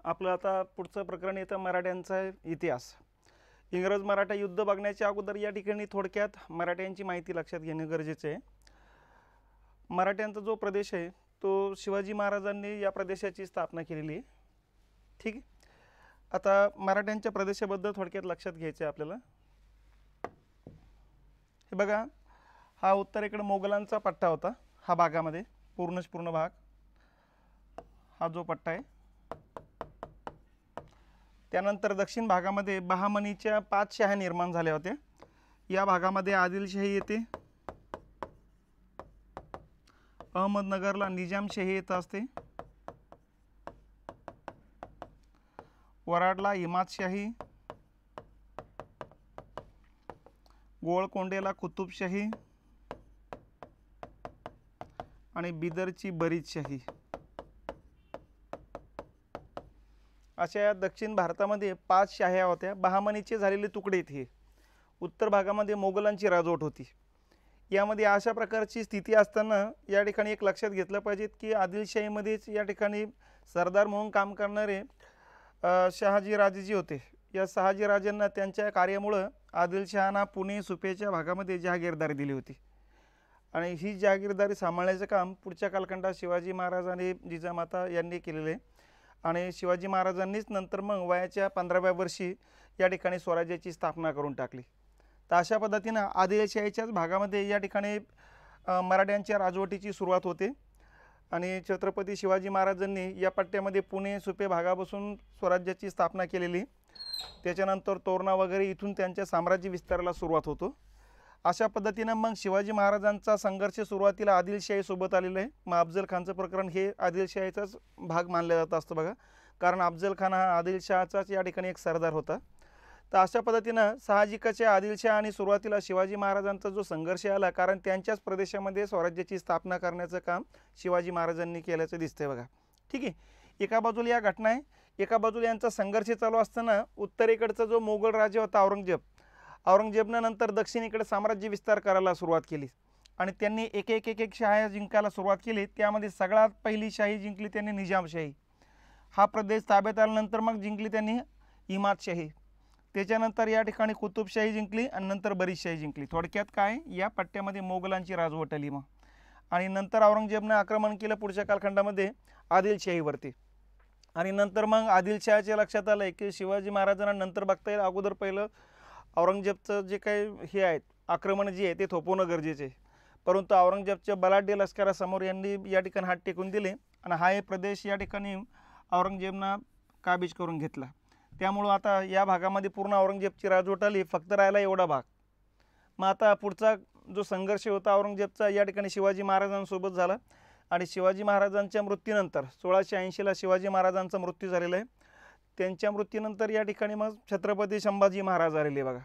आपलं आता पुढचं प्रकरण येतं मराठ्यांचा इतिहास। इंग्रज मराठा युद्ध बघण्याच्या अगोदर या ठिकाणी थोडक्यात मराठ्यांची माहिती लक्षात घेणे गरजेचे आहे। मराठ्यांचा जो प्रदेश आहे तो शिवाजी महाराजांनी या प्रदेशाची स्थापना केलेली आहे। ठीक आहे, आता मराठ्यांच्या प्रदेशाबद्दल थोडक्यात लक्षात घ्यायचं आहे आपल्याला। हे बघा, हा उत्तरेकडे मोगलांचा पट्टा होता, हा भागामध्ये पूर्ण भाग, हा जो पट्टा आहे। त्यानंतर दक्षिण भागामध्ये बहामनीच्या 5 शाह्या निर्माण झाल्या होत्या। या भागामध्ये आदिलशाही येते, अहमदनगरला निजामशाही येत असते, वराडला इमादशाही, गोळकोंडेला कुतुबशाही आणि बिदरची बरीदशाही। अशा या दक्षिण भारतामध्ये 5 शाह्या होत्या। बहामनीचे झालेले तुकडे हे उत्तर भागामध्ये मोगलांची राजवट होती। यामध्ये अशा प्रकारची स्थिती असताना या ठिकाणी एक लक्षात घेतलं पाहिजे की आदिलशाहीमध्येच या ठिकाणी सरदार म्हणून काम करणारे शहाजी राजे जे होते, या शहाजी राजांना त्यांच्या कार्यामुळे आदिलशहांना पुणे सुपेच्या भागामध्ये जहागीरदारी दिली होती आणि ही जहागीरदारी सांभाळण्याचं काम पुढच्या कालखंडात शिवाजी महाराज आणि जिजामाता यांनी केलेले आहे। आणि शिवाजी महाराजांनीच नंतर मग वयाच्या 15व्या वर्षी या ठिकाणी स्वराज्याची स्थापना करून टाकली। तर अशा पद्धतीनं आदिलशाहीच्याच भागामध्ये या ठिकाणी मराठ्यांच्या राजवटीची सुरुवात होते आणि छत्रपती शिवाजी महाराजांनी या पट्ट्यामध्ये पुणे सुपे भागापासून स्वराज्याची स्थापना केलेली। त्याच्यानंतर तोरणा वगैरे इथून त्यांच्या साम्राज्य विस्ताराला सुरुवात होतो। अशा पद्धतीनं मग शिवाजी महाराजांचा संघर्ष सुरुवातीला आदिलशाहीसोबत आलेला आहे। मग अफजल खानचं प्रकरण हे आदिलशाहीचाच भाग मानलं जात असतं बघा, कारण अफजल खान हा आदिलशहाचाच या ठिकाणी एक सरदार होता। तर अशा पद्धतीनं साहजिकच आदिलशाह आणि सुरुवातीला शिवाजी महाराजांचा जो संघर्ष आला, कारण त्यांच्याच प्रदेशामध्ये स्वराज्याची स्थापना करण्याचं काम शिवाजी महाराजांनी केल्याचं दिसतंय बघा। ठीक आहे, एका बाजूला या घटना आहे, एका बाजूला यांचा संघर्ष चालू असताना उत्तरेकडचा जो मोगल राजा होता औरंगजेबनं नंतर दक्षिणेकडे साम्राज्य विस्तार करायला सुरुवात केली आणि त्यांनी एक शाह्या जिंकायला सुरुवात केली। त्यामध्ये सगळ्यात पहिली शाही जिंकली त्यांनी निजामशाही। हा प्रदेश ताब्यात आल्यानंतर मग जिंकली त्यांनी इमादशाही, त्याच्यानंतर या ठिकाणी कुतुबशाही जिंकली आणि नंतर बरीदशाही जिंकली। थोडक्यात काय, या पट्ट्यामध्ये मोगलांची राजवट आली मग, आणि नंतर औरंगजेबनं आक्रमण केलं पुढच्या कालखंडामध्ये आदिलशाहीवरती। आणि नंतर मग आदिलशहाच्या लक्षात आलं की शिवाजी महाराजांना नंतर बघता येईल, अगोदर पहिलं औरंगजेबचं जे काही हे आहेत आक्रमण जे आहे ते थोपवणं गरजेचे आहे। परंतु औरंगजेबच्या बलाढ्य लष्करासमोर यांनी या ठिकाणी हात टेकून दिले आणि हा प्रदेश या ठिकाणी औरंगजेबनं काबीज करून घेतला। त्यामुळं आता या भागामध्ये पूर्ण औरंगजेबची राजवट आली, फक्त राहिला एवढा भाग। मग आता पुढचा जो संघर्ष होता औरंगजेबचा या ठिकाणी शिवाजी महाराजांसोबत झाला आणि शिवाजी महाराजांच्या मृत्यूनंतर 1680ला शिवाजी महाराजांचा मृत्यू झालेला आहे। त्यांच्या मृत्यूनंतर या ठिकाणी मग छत्रपती संभाजी महाराज आलेले बघा।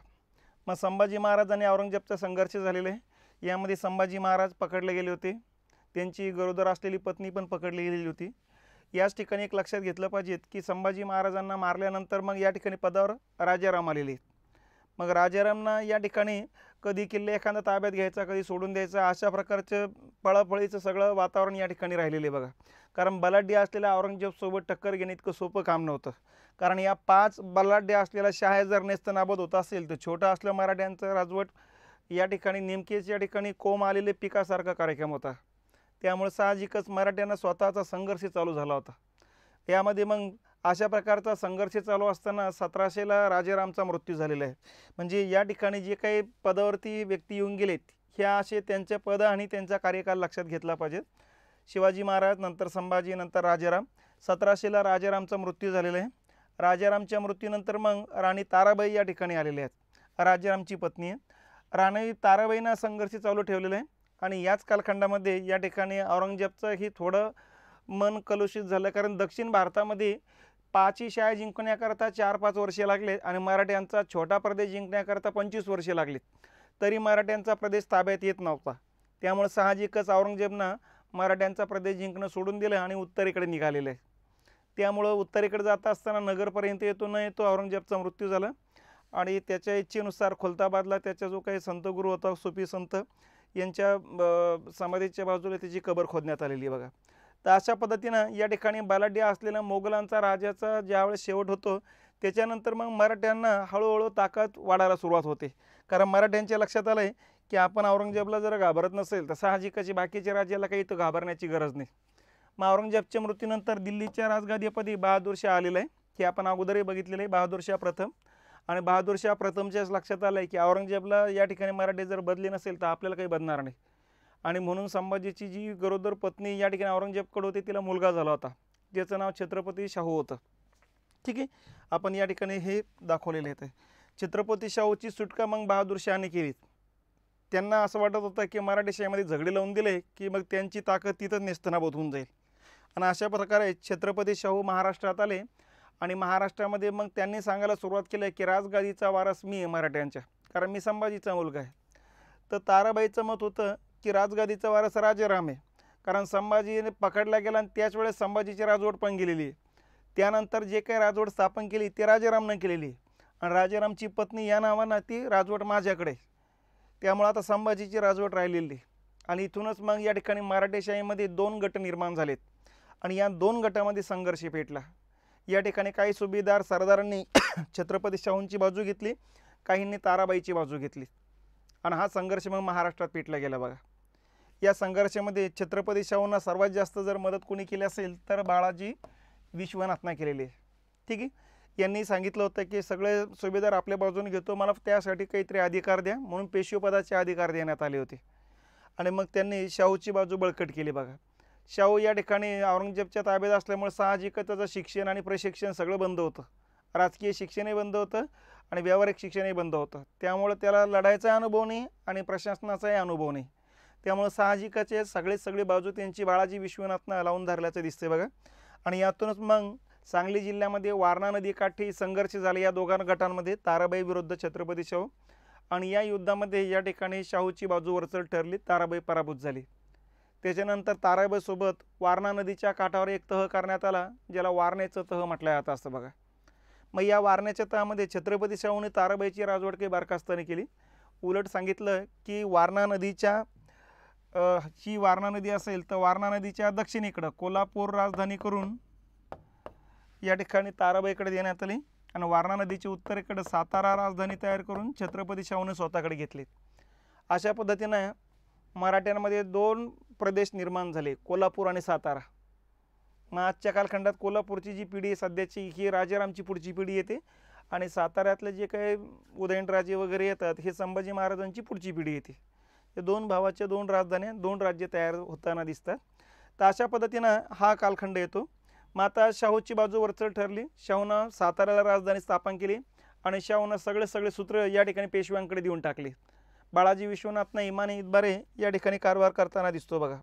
मग संभाजी महाराज आणि औरंगजेबचा संघर्ष झालेला आहे। यामध्ये संभाजी महाराज पकडले गेले होते, त्यांची गरोदर असलेली पत्नी पण पकडली गेलेली होती। याच ठिकाणी एक लक्षात घेतलं पाहिजे की संभाजी महाराजांना मारल्यानंतर मग या ठिकाणी पदावर राजाराम आलेले। मग राजारामना या ठिकाणी कधी किल्ले एखादा ताब्यात घ्यायचा, कधी सोडून द्यायचा, अशा प्रकारचं पळापळीचं सगळं वातावरण या ठिकाणी राहिलेले बघा। कारण बलाढ्य असलेल्या औरंगजेबसोबत टक्कर घेणे इतकं सोपं काम नव्हतं, कारण या 5 बलाढ्य असलेल्या शाह्या जर नेस्तनाबूत होत असेल तर छोटं असलं मराठ्यांचं राजवट या ठिकाणी नेमकेच या ठिकाणी कोंब आलेले पिकासारखा कार्यक्रम होता। त्यामुळे साहजिकच मराठ्यांना स्वतःचा संघर्ष चालू झाला होता। यामध्ये मग अशा प्रकारचा संघर्ष चालू असताना 1700ला राजारामचा मृत्यू झालेला आहे। म्हणजे या ठिकाणी जे काही पदावरती व्यक्ती येऊन गेलेत, ह्या असे त्यांचे पद आणि त्यांचा कार्यकाल लक्षात घेतला पाहिजे। शिवाजी महाराज, नंतर संभाजी, नंतर राजाराम। 1700ला राजारामचा मृत्यू झालेला आहे। राजारामच्या मृत्यूनंतर मग राणी ताराबाई या ठिकाणी आलेल्या आहेत, राजारामची पत्नी आहे। राणी ताराबाईनं संघर्ष चालू ठेवलेला आहे आणि याच कालखंडामध्ये या ठिकाणी औरंगजेबचं ही थोडं मन कलुषित झालं, कारण दक्षिण भारतामध्ये 5ही शाह्या जिंकण्याकरता 4-5 वर्षे लागले आणि मराठ्यांचा छोटा प्रदेश जिंकण्याकरता 25 वर्षे लागली, तरी मराठ्यांचा प्रदेश ताब्यात येत नव्हता। त्यामुळे साहजिकच औरंगजेबनं मराठ्यांचा प्रदेश जिंकणं सोडून दिलं आणि उत्तरेकडे निघालेलं आहे। त्यामुळं उत्तरेकडे जात असताना नगरपर्यंत येतो न येतो औरंगजेबचा मृत्यू झाला आणि त्याच्या इच्छेनुसार खुलताबादला त्याचा जो काही संत गुरु होता, सुफी संत, यांच्या समाधीच्या बाजूला त्याची कबर खोदण्यात आलेली बघा। तर अशा पद्धतीनं या ठिकाणी बलाढ्य असलेला मोगलांचा राजाचा ज्यावेळेस शेवट होतो त्याच्यानंतर मग मराठ्यांना हळूहळू ताकद वाढायला सुरुवात होते. कारण मराठ्यांच्या लक्षात आलं आहे की आपण औरंगजेबला जर घाबरत नसेल तर साहजिकच बाकीच्या राज्याला काही इथं घाबरण्याची गरज नाही. मग औरंगजेबच्या मृत्यूनंतर दिल्लीच्या राजगादीपदी बहादूर शाह आलेला आहे, की आपण अगोदरही बघितलेलं आहे बहादूर शाह प्रथम. आणि बहादूर शाह प्रथमच्याच लक्षात आलं आहे की औरंगजेबला या ठिकाणी मराठे जर बदले नसेल तर आपल्याला काही बनणार नाही. आणि म्हणून संभाजीची जी गरोदर पत्नी या ठिकाणी औरंगजेबकडे होती तिला मुलगा झाला होता, ज्याचं नाव छत्रपती शाहू होतं. ठीक आहे, आपण या ठिकाणी हे दाखवलेले आहे. छत्रपती शाहूची सुटका मग बहादूर शहाने केली. त्यांना असं वाटत होतं की मराठेशाहीमध्ये झगडे लावून दिले की मग त्यांची ताकद तिथंच नेस्तनाबूत होऊन जाईल. आणि अशा प्रकारे छत्रपती शाहू महाराष्ट्रात आले आणि महाराष्ट्रामध्ये मग त्यांनी सांगायला सुरुवात केली की राजगादीचा वारस मी आहे मराठ्यांच्या, कारण मी संभाजीचा मुलगा आहे. तर ताराबाईचं मत होतं की राजगादीचा वारस राजाराम आहे, कारण संभाजीने पकडला गेला आणि त्याच वेळेस संभाजीची राजवट पण गेलेली आहे. त्यानंतर जे काही राजवट स्थापन केली ते राजारामनं केलेली आहे आणि राजारामची पत्नी या नावानं ती राजवट माझ्याकडे, त्यामुळे आता संभाजीची राजवट राहिलेली. आणि इथूनच मग या ठिकाणी मराठेशाहीमध्ये 2 गट निर्माण झालेत आणि या 2 गटामध्ये संघर्ष पेटला. या ठिकाणी काही सुभेदार सरदारांनी छत्रपती शाहूंची बाजू घेतली, काहींनी ताराबाईची बाजू घेतली आणि हा संघर्ष मग महाराष्ट्रात पेटला गेला. बघा, या संघर्षामध्ये छत्रपती शाहूंना सर्वात जास्त जर मदत कोणी केली असेल तर बाळाजी विश्वनाथनं केलेली आहे. ठीक आहे, यांनी सांगितलं होतं की सगळे सुभेदार आपल्या बाजूने घेतो, मला त्यासाठी काहीतरी अधिकार द्या, म्हणून पेशवेपदाचे अधिकार देण्यात आले होते. आणि मग त्यांनी शाहूची बाजू बळकट केली. बघा, शाहू या ठिकाणी औरंगजेबच्या ताब्यात असल्यामुळे साहजिकच त्याचं शिक्षण आणि प्रशिक्षण सगळं बंद होतं. राजकीय शिक्षणही बंद होतं आणि व्यावहारिक शिक्षणही बंद होतं. त्यामुळे त्याला लढायचा अनुभव नाही आणि प्रशासनाचाही अनुभव नाही. त्यामुळे साहजिकच सगळी बाजू त्यांची बाळाजी विश्वनाथनं लावून धरल्याचं दिसते. बघा, आणि यातूनच मग सांगली जिल्ह्यामध्ये वारणा नदीकाठी संघर्ष झाले या दोघां गटांमध्ये, ताराबाई विरुद्ध छत्रपती शाहू. आणि या युद्धामध्ये या ठिकाणी शाहूची बाजू वरचढ ठरली, ताराबाई पराभूत झाली. त्याच्यानंतर ताराबाईसोबत वारणा नदीच्या काठावर एक तह करण्यात आला, ज्याला वारण्याचं तह म्हटलं जातं असतं. बघा, मग या वारण्याच्या तहामध्ये छत्रपती शाहूने ताराबाईची राजवट काही बरखास्त नाही केली. उलट सांगितलं की वारणा नदीच्या ही वारणा नदी असेल तर वारणा नदीच्या दक्षिणेकडं कोल्हापूर राजधानी करून या ठिकाणी ताराबाईकडे देण्यात आली आणि वारणा नदीच्या उत्तरेकडे सातारा राजधानी तयार करून छत्रपती शाहूने स्वतःकडे घेतली. अशा पद्धतीनं मराठ्यांमध्ये 2 प्रदेश निर्माण झाले, कोल्हापूर आणि सातारा. मग आजच्या कालखंडात कोल्हापूरची जी पिढी सध्याची ही राजारामची पुढची पिढी येते आणि साताऱ्यातले जे काही उदयनराजे वगैरे येतात हे संभाजी महाराजांची पुढची पिढी येते. हे 2 भावाच्या 2 राजधान्या 2 राज्य तयार होताना दिसतात. तर अशा पद्धतीनं हा कालखंड येतो. मग आता शाहूची बाजू वरचढ ठरली, शाहूनं साताऱ्याला राजधानी स्थापन केली आणि शाहूनं सगळे सूत्र या ठिकाणी पेशव्यांकडे देऊन टाकले. बाळाजी विश्वनाथनं इमानी इतबारे या ठिकाणी कारभार करताना दिसतो. बघा,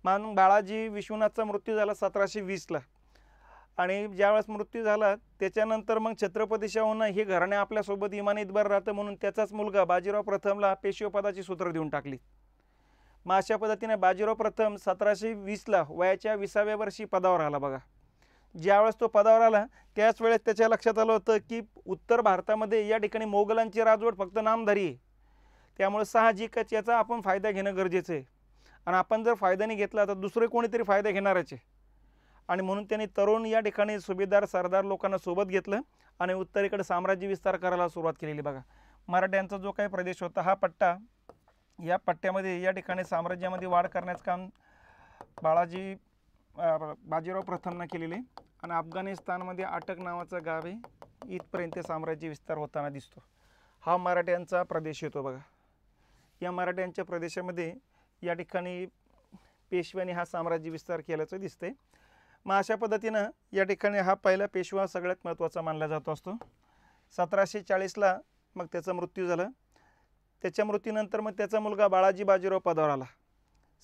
मग बाळाजी विश्वनाथचा मृत्यू झाला 1720ला आणि ज्यावेळेस मृत्यू झाला त्याच्यानंतर मग छत्रपती शाहूंना हे घराणे आपल्यासोबत इमानी इतबार राहतं म्हणून त्याचाच मुलगा बाजीराव प्रथमला पेशवेपदाची सूत्र देऊन टाकली. मग अशा पद्धतीने बाजीराव प्रथम 1720ला वयाच्या 20व्या वर्षी पदावर आला. बघा, ज्यावेळेस तो पदावर आला त्याच वेळेस त्याच्या लक्षात आलं होतं की उत्तर भारतामध्ये या ठिकाणी मोगलांची राजवट फक्त नामधारी आहे, त्यामुळे साहजिकच याचा आपण फायदा घेणं गरजेचं आहे आणि आपण जर फायदा नाही घेतला तर दुसरे कोणीतरी फायदा घेणारच आहे. आणि म्हणून त्यांनी तरुण या ठिकाणी सुभेदार सरदार लोकांना सोबत घेतलं आणि उत्तरेकडे साम्राज्य विस्तार करायला सुरुवात केलेली. बघा, मराठ्यांचा जो काही प्रदेश होता हा पट्टा, या पट्ट्यामध्ये या ठिकाणी साम्राज्यामध्ये वाढ करण्याचं काम बाजीराव प्रथमनं केलेले आणि अफगाणिस्तानमध्ये अटक नावाचं गाव आहे, इथपर्यंत साम्राज्य विस्तार होताना दिसतो. हा मराठ्यांचा प्रदेश येतो. बघा, या मराठ्यांच्या प्रदेशामध्ये या ठिकाणी पेशव्यांनी हा साम्राज्य विस्तार केल्याचं दिसते. मग अशा पद्धतीनं या ठिकाणी हा पहिला पेशवा सगळ्यात महत्त्वाचा मानला जातो असतो. 1740ला मग त्याचा मृत्यू झाला. त्याच्या मृत्यूनंतर मग त्याचा मुलगा बाळाजी बाजीराव पदावर आला.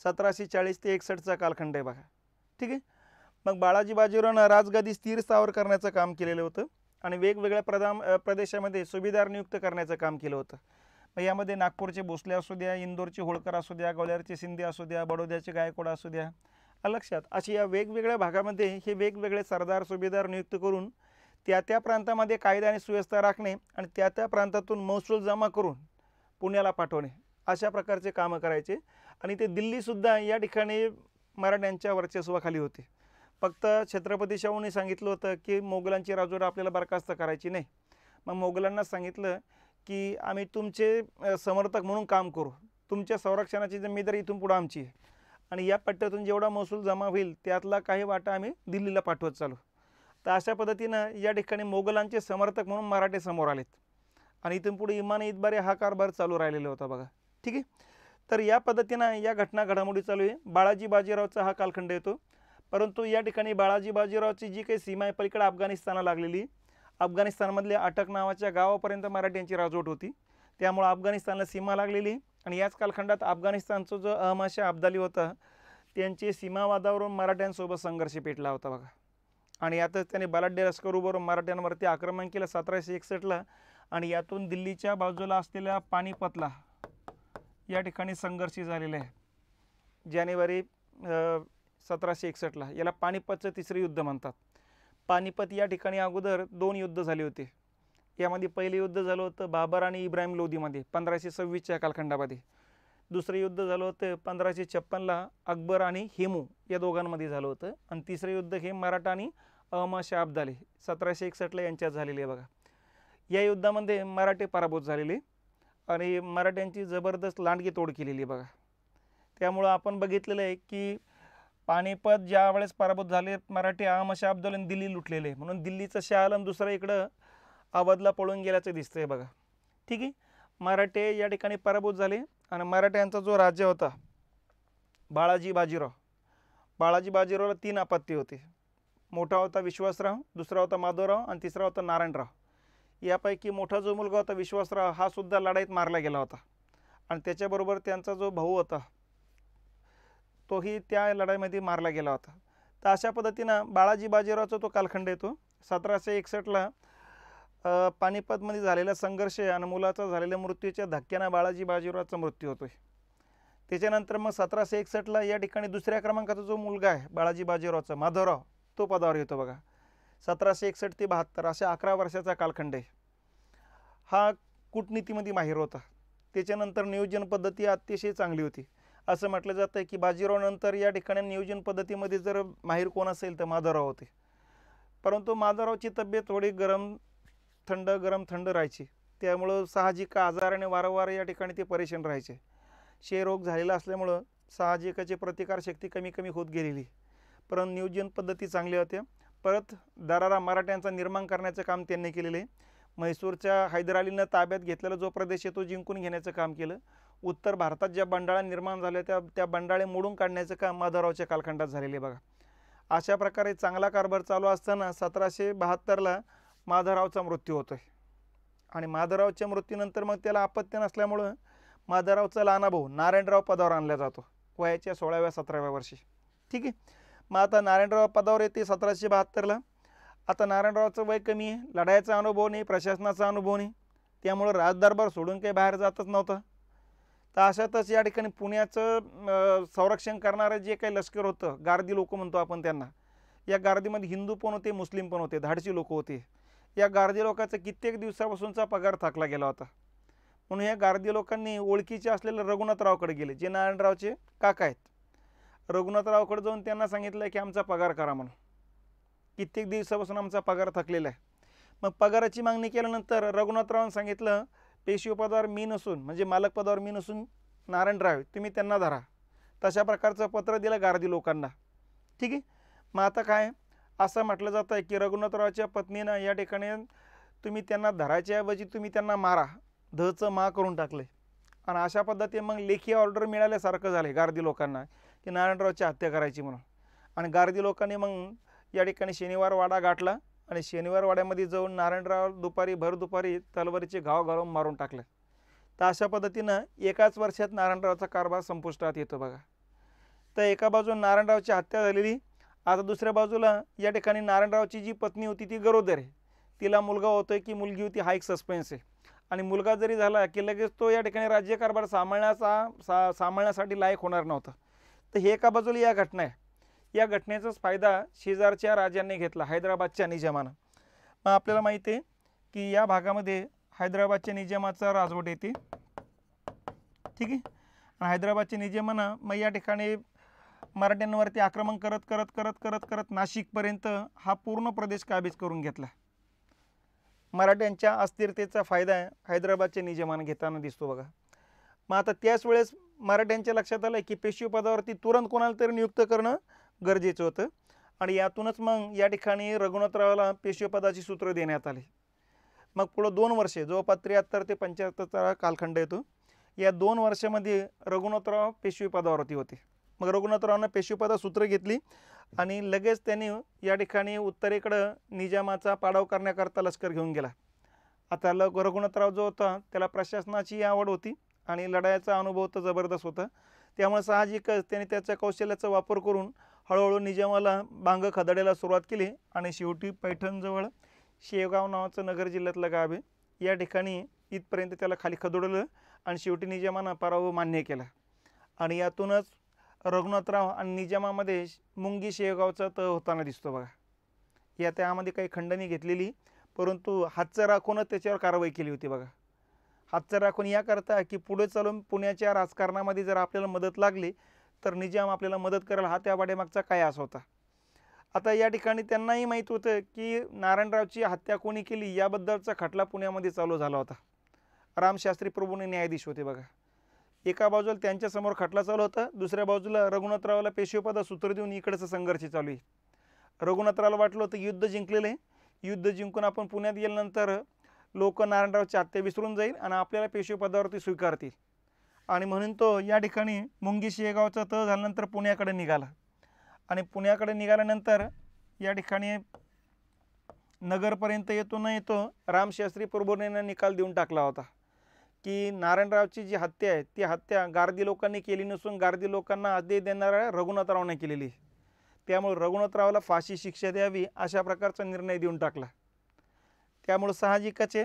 1740 ते 61चा कालखंड आहे. बघा, ठीक आहे. मग बाळाजी बाजीरावनं राजगादी स्थिर स्थावर करण्याचं काम केलेलं होतं आणि वेगवेगळ्या प्रदेशामध्ये सुभेदार नियुक्त करण्याचं काम केलं होतं. मग यामध्ये नागपूरचे भोसले असू द्या, इंदोरचे होळकर असू द्या, ग्वाल्हेरचे शिंदे असू द्या, बडोद्याचे गायकवाड असू द्या, लक्षात अशी या वेगवेगळ्या भागामध्ये हे वेगवेगळे सरदार सुभेदार नियुक्त करून त्या प्रांतामध्ये कायदा आणि सुव्यवस्था राखणे आणि त्या प्रांतातून महसूल जमा करून पुण्याला पाठवणे अशा प्रकारचे कामं करायचे. आणि ते दिल्लीसुद्धा या ठिकाणी मराठ्यांच्या वर्चस्वाखाली होते. फक्त छत्रपती शाहूंनी सांगितलं होतं की मोगलांची राजवट आपल्याला बरखास्त करायची नाही. मग मोगलांना सांगितलं की आम्ही तुमचे समर्थक म्हणून काम करू, तुमच्या संरक्षणाची जिम्मेदारी इथून पुढं आमची आहे आणि या पट्ट्यातून जेवढा महसूल जमा होईल त्यातला काही वाटा आम्ही दिल्लीला पाठवत चालू. तर अशा पद्धतीनं या ठिकाणी मोगलांचे समर्थक म्हणून मराठे समोर आलेत आणि इथून पुढे इमानी इतबारी हा कारभार चालू राहिलेला होता बघा. ठीक आहे. तर या पद्धतीनं या घटना घडामोडी चालू आहे. बाळाजी बाजीरावचा हा कालखंड येतो. परंतु या ठिकाणी बाळाजी बाजीरावची जी काही सीमा आहे पलीकडे अफगाणिस्तानला लागलेली, अफगाणिस्तानमधल्या अटक नावाच्या गावापर्यंत मराठ्यांची राजवट होती. त्यामुळे अफगाणिस्तानला सीमा लागलेली आणि याच कालखंडात अफगाणिस्तानचा जो अहमद शाह अब्दाली होता त्यांचे सीमावादावरून मराठ्यांसोबत संघर्ष पेटला होता बघा. आणि यातच त्याने बलाढ्य लष्करूबरोबर मराठ्यांवरती आक्रमण केलं 1761ला आणि यातून दिल्लीच्या बाजूला असलेल्या पानिपतला या ठिकाणी संघर्ष झालेला आहे. जानेवारी 1761ला याला पानिपतचं तिसरं युद्ध म्हणतात. पानिपत या ठिकाणी अगोदर 2 युद्ध झाले होते. यामध्ये पहिले युद्ध झालं होतं बाबर आणि इब्राहिम लोधीमध्ये 1526च्या कालखंडामध्ये. दुसरं युद्ध झालं होतं 1556ला अकबर आणि हेमू या दोघांमध्ये झालं होतं आणि तिसरं युद्ध हे मराठा आणि अहमद शाह अब्दाली 1761ला यांच्यात झालेले आहे बघा. या युद्धामध्ये मराठे पराभूत झालेले आणि मराठ्यांची जबरदस्त लांडगी तोड केलेली बघा. त्यामुळं आपण बघितलेलं आहे की पानिपत ज्या वेळेस पराभूत झाले मराठी अहमद शाह अब्दालीने दिल्ली लुटलेले म्हणून दिल्लीचं शाह आलम दुसरं इकडं अवधला पळून गेल्याचं दिसतंय बघा. ठीक आहे. मराठे या ठिकाणी पराभूत झाले आणि मराठ्यांचा जो राज्य होता बाळाजी बाजीराव, बाळाजी बाजीरावला 3 अपत्य होते. मोठा होता विश्वासराव, दुसरा होता माधवराव आणि तिसरा होता नारायणराव. यापैकी मोठा जो मुलगा होता विश्वासराव हा सुद्धा लढाईत मारला गेला होता आणि त्याच्याबरोबर त्यांचा जो भाऊ होता तोही त्या लढाईमध्ये मारला गेला होता. तर अशा पद्धतीनं बाळाजी बाजीरावचा तो कालखंड येतो. 1761ला पानिपतमध्ये झालेला संघर्ष आणि मुलाचा झालेल्या मृत्यूच्या धक्क्यानं बाळाजी बाजीरावचा मृत्यू होतोय. त्याच्यानंतर मग 1761ला या ठिकाणी दुसऱ्या क्रमांकाचा जो मुलगा आहे बाळाजी बाजीरावचा माधवराव तो पदावर येतो बघा. 1761 ते 72 अशा 11 वर्षाचा कालखंड आहे. हा कूटनीतीमध्ये माहिर होता. त्याच्यानंतर नियोजन पद्धती अतिशय चांगली होती. असं म्हटलं जातं की बाजीरावनंतर या ठिकाणी नियोजन पद्धतीमध्ये जर माहिर कोण असेल तर माधवराव होते. परंतु माधवरावची तब्येत थोडी गरम थंड राहायची. त्यामुळं साहजिक आजाराने वारंवार या ठिकाणी ते परेशान राहायचे. क्षयरोग झालेला असल्यामुळं साहजिकाची प्रतिकारशक्ती कमी होत गेलेली. परंतु नियोजन पद्धती चांगल्या होत्या. परत दरारा मराठ्यांचा निर्माण करण्याचं काम त्यांनी केलेले. म्हैसूरच्या हैदर अलीनं ताब्यात घेतलेला जो प्रदेश आहे तो जिंकून घेण्याचं काम केलं. उत्तर भारतात ज्या बंडाळ्या निर्माण झाल्या त्या बंडाळे मोडून काढण्याचं काम माधवरावच्या कालखंडात झालेले बघा. अशा प्रकारे चांगला कारभार चालू असताना 1772ला माधवरावचा मृत्यू होतोय आणि माधवरावच्या मृत्यूनंतर मग त्याला अपत्य नसल्यामुळं माधवरावचा लहाना भाऊ नारायणराव पदावर आणला जातो वयाच्या 16व्या 17व्या वर्षी. ठीक आहे. मग आता नारायणराव पदावर येते 1772ला. आता नारायणरावचं वय कमी आहे, लढाईचा अनुभव नाही, प्रशासनाचा अनुभव नाही, त्यामुळं राजदरबार सोडून काही बाहेर जातच नव्हतं. तर अशातच या ठिकाणी पुण्याचं संरक्षण करणारं जे काही लष्कर होतं गार्दी लोक म्हणतो आपण त्यांना, या गार्दीमध्ये हिंदू पण होते मुस्लिम पण होते, धाडसी लोक होते. या गार्दी लोकांचा कित्येक दिवसापासूनचा पगार थकला गेला होता. म्हणून या गार्दी लोकांनी ओळखीचे असलेल्या रघुनाथरावकडे गेले जे नारायणरावचे काका आहेत. रघुनाथरावकडे जाऊन त्यांना सांगितलं की आमचा पगार करा म्हणून, कित्येक दिवसापासून आमचा पगार थकलेला आहे. मग पगाराची मागणी केल्यानंतर रघुनाथरावांनी सांगितलं पेशवे पदावर मी नसून म्हणजे मालक पदावर मी नसून नारायणराव तुम्ही त्यांना धरा. तशा प्रकारचं पत्र दिलं गार्दी लोकांना. ठीक आहे. मग आता काय असं म्हटलं जातं की रघुनाथरावच्या पत्नीनं या ठिकाणी तुम्ही त्यांना धरायच्या ऐवजी तुम्ही त्यांना मारा, धचं मा करून टाकले आणि अशा पद्धतीने मग लेखी ऑर्डर मिळाल्यासारखं झालं गार्दी लोकांना की नारायणरावची हत्या करायची म्हणून. आणि गार्दी लोकांनी मग या ठिकाणी शनिवार वाडा गाठला आणि शनिवार वाड्यामध्ये जाऊन नारायणराव भर दुपारी तलवारीचे घाव घालून मारून टाकले. तर अशा पद्धतीनं एकाच वर्षात नारायणरावचा कारभार संपुष्टात येतो बघा. तर एका बाजूला नारायणरावची हत्या झालेली, आता दुसऱ्या बाजूला या ठिकाणी नारायणरावची जी पत्नी होती ती गरोदर आहे, तिला मुलगा होतोय की मुलगी होती हा एक सस्पेन्स आहे. आणि मुलगा जरी झाला की लगेच तो या ठिकाणी राज्यकारभार सांभाळण्यासाठी लायक होणार नव्हता. तर हे एका बाजूला या घटना आहे. या घटनेचाच फायदा शेजारच्या राजांनी घेतला, हैदराबादच्या निजामानं. मग आपल्याला माहिती आहे की या भागामध्ये हैदराबादच्या निजामाचा राजवट येते. ठीक आहे. आणि हैदराबादच्या निजामानं मग या ठिकाणी मराठ्यांवरती आक्रमण करत करत करत करत करत नाशिकपर्यंत हा पूर्ण प्रदेश काबीज करून घेतला. मराठ्यांच्या अस्थिरतेचा फायदा हैदराबादच्या निजामाने घेताना दिसतो बघा. मग आता त्याच वेळेस मराठ्यांच्या लक्षात आलं की पेशवे पदावरती तुरंत कोणाला तरी नियुक्त करणं गरजेचं होतं आणि यातूनच मग या ठिकाणी रघुनाथरावाला पेशवे पदाची सूत्र देण्यात आली. मग पुढं 2 वर्षे जवळपास 73 ते 75चा कालखंड येतो. या 2 वर्षामध्ये रघुनाथराव पेशवे पदावरती होते. मग रघुनाथरावांना पेशवे पदा सूत्र घेतली आणि लगेच त्यांनी या ठिकाणी उत्तरेकडं निजामाचा पाडाव करण्याकरता लष्कर घेऊन गेला. आता रघुनाथराव जो होता त्याला प्रशासनाची आवड होती आणि लढाईचा अनुभव तर जबरदस्त होता. त्यामुळे साहजिकच त्याने त्याच्या कौशल्याचा वापर करून हळूहळू निजामाला बांग खदाडायला सुरुवात केली आणि शेवटी पैठणजवळ शेवगाव नावाचं नगर जिल्ह्यातलं गाव आहे, या ठिकाणी इथपर्यंत त्याला खाली खदोडलं आणि शेवटी निजामानं पराभव मान्य केला. आणि यातूनच रघुनाथराव आणि निजामामध्ये मुंगी शेवगावचा तह होताना दिसतो बघा. या त्यामध्ये काही खंडणी घेतलेली, परंतु हातचं राखूनच त्याच्यावर कारवाई केली होती बघा. हातचं राखून याकरता की पुढे चालून पुण्याच्या राजकारणामध्ये जर आपल्याला मदत लागली तर निजाम आपल्याला मदत करेल, हा त्या पाठीमागचा काय आस होता. आता या ठिकाणी त्यांनाही माहीत होतं की नारायणरावची हत्या कोणी केली याबद्दलचा खटला पुण्यामध्ये चालू झाला होता. रामशास्त्री प्रभूने न्यायाधीश होते बघा. एका बाजूला त्यांच्यासमोर खटला चालू होता, दुसऱ्या बाजूला रघुनाथरावाला पेशवेपदा सूत्र देऊन इकडचं संघर्ष चालू आहे. रघुनाथरावला वाटलं होतं युद्ध जिंकलेलं आहे, युद्ध जिंकून आपण पुण्यात गेल्यानंतर लोक नारायणरावची हत्या विसरून जाईल आणि आपल्याला पेशवेपदावरती स्वीकारतील, आणि म्हणून तो या ठिकाणी मुंगी शेगावचा तह झाल्यानंतर पुण्याकडे निघाला. आणि पुण्याकडे निघाल्यानंतर या ठिकाणी नगरपर्यंत येतो न येतो रामशास्त्री प्रभूने निकाल देऊन टाकला होता की नारायणरावची जी हत्या आहे ती हत्या गारदी लोकांनी केली नसून गारदी लोकांना आदेश देणाऱ्या रघुनाथरावने केलेली. त्यामुळे रघुनाथरावला फाशी शिक्षा द्यावी अशा प्रकारचा निर्णय देऊन टाकला. त्यामुळे साहजिकच आहे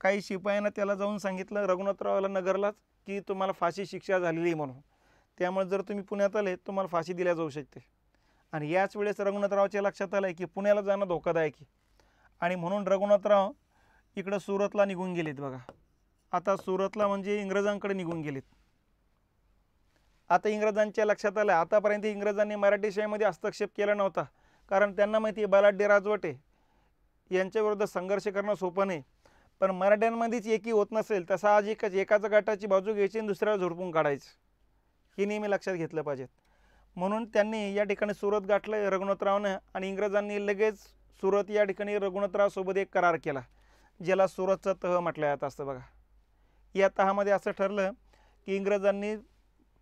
काही शिपायांना त्याला जाऊन सांगितलं रघुनाथरावाला नगरलाच की तुम्हाला फाशी शिक्षा झालेली म्हणून, त्यामुळे जर तुम्ही पुण्यात आले तुम्हाला फाशी दिल्या जाऊ शकते. आणि याच वेळेस रघुनाथरावच्या लक्षात आलं की पुण्याला जाणं धोकादायक आहे आणि म्हणून रघुनाथराव इकडं सुरतला निघून गेलेत बघा. आता सुरतला म्हणजे इंग्रजांकडे निघून गेलेत. आता इंग्रजांच्या लक्षात आलं आतापर्यंत इंग्रजांनी मराठीशाहीमध्ये हस्तक्षेप केला नव्हता, कारण त्यांना माहिती आहे बलाढ्य राजवट आहे, यांच्याविरुद्ध संघर्ष करणं सोपं नाही. पण मराठ्यांमध्येच एकी होत नसेल तर साहजिकच एकाच गटाची बाजू घ्यायची आणि दुसऱ्याला झोडपून काढायचं, हे नेहमी लक्षात घेतलं पाहिजे. म्हणून त्यांनी या ठिकाणी सुरत गाठलं रघुनाथरावनं आणि इंग्रजांनी लगेच सुरत या ठिकाणी रघुनाथरावसोबत एक करार केला ज्याला सुरतचा तह म्हटलं जात असतं बघा. या तहामध्ये असं ठरलं की इंग्रजांनी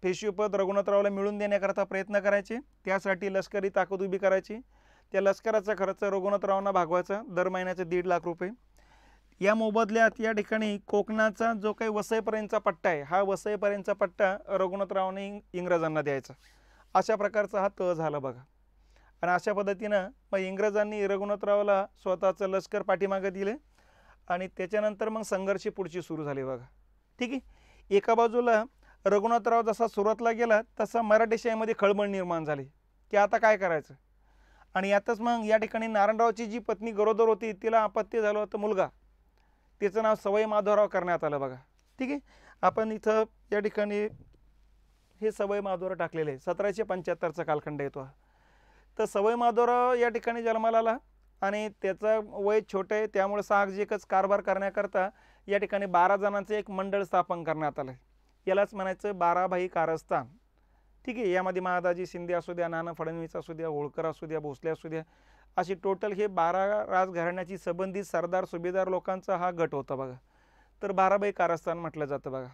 पेशवेपद रघुनाथरावला मिळवून देण्याकरता प्रयत्न करायचे, त्यासाठी लष्करी ताकद उभी करायची. त्या लष्कराचा खर्च रघुनाथरावांना भागवायचा दर महिन्याचे 1.5 लाख रुपये. या मोबदल्यात या ठिकाणी कोकणाचा जो काही वसईपर्यंतचा पट्टा आहे हा वसईपर्यंतचा पट्टा रघुनाथरावांनी इंग्रजांना द्यायचा, अशा प्रकारचा हा तह झाला बघा. आणि अशा पद्धतीनं मग इंग्रजांनी रघुनाथरावला स्वतःचं लष्कर पाठीमागे दिले आणि त्याच्यानंतर मग संघर्ष पुढची सुरू झाली बघा. ठीक आहे. एका बाजूला रघुनाथराव जसा सुरतला गेला तसा मराठेशाहीमध्ये खळबळ निर्माण झाली की आता काय करायचं. आणि यातच मग या ठिकाणी नारायणरावची जी पत्नी गरोदर होती तिला अपत्य झालं होतं मुलगा, तिचं नाव सवाई माधवराव करण्यात आलं बघा. ठीक आहे. आपण इथं या ठिकाणी हे सवाई माधवराव टाकलेले आहे, 1775चा कालखंड येतो. तर सवाई माधवराव या ठिकाणी जन्माला आला आणि त्याचं वय छोटं आहे, त्यामुळे साहजिकच कारभार करण्याकरता या ठिकाणी 12 जणांचं एक मंडळ स्थापन करण्यात आलं. यालाच म्हणायचं 12 भाई कारस्थान. ठीक आहे. यामध्ये महादाजी शिंदे असू द्या, नाना फडणवीस असू द्या, होळकर असू द्या, भोसले असू द्या, अशी टोटल हे 12 राजघराण्याची संबंधित सरदार सुभेदार लोकांचा हा गट होता बघा. तर 12 भाई कारस्थान म्हटलं जातं बघा.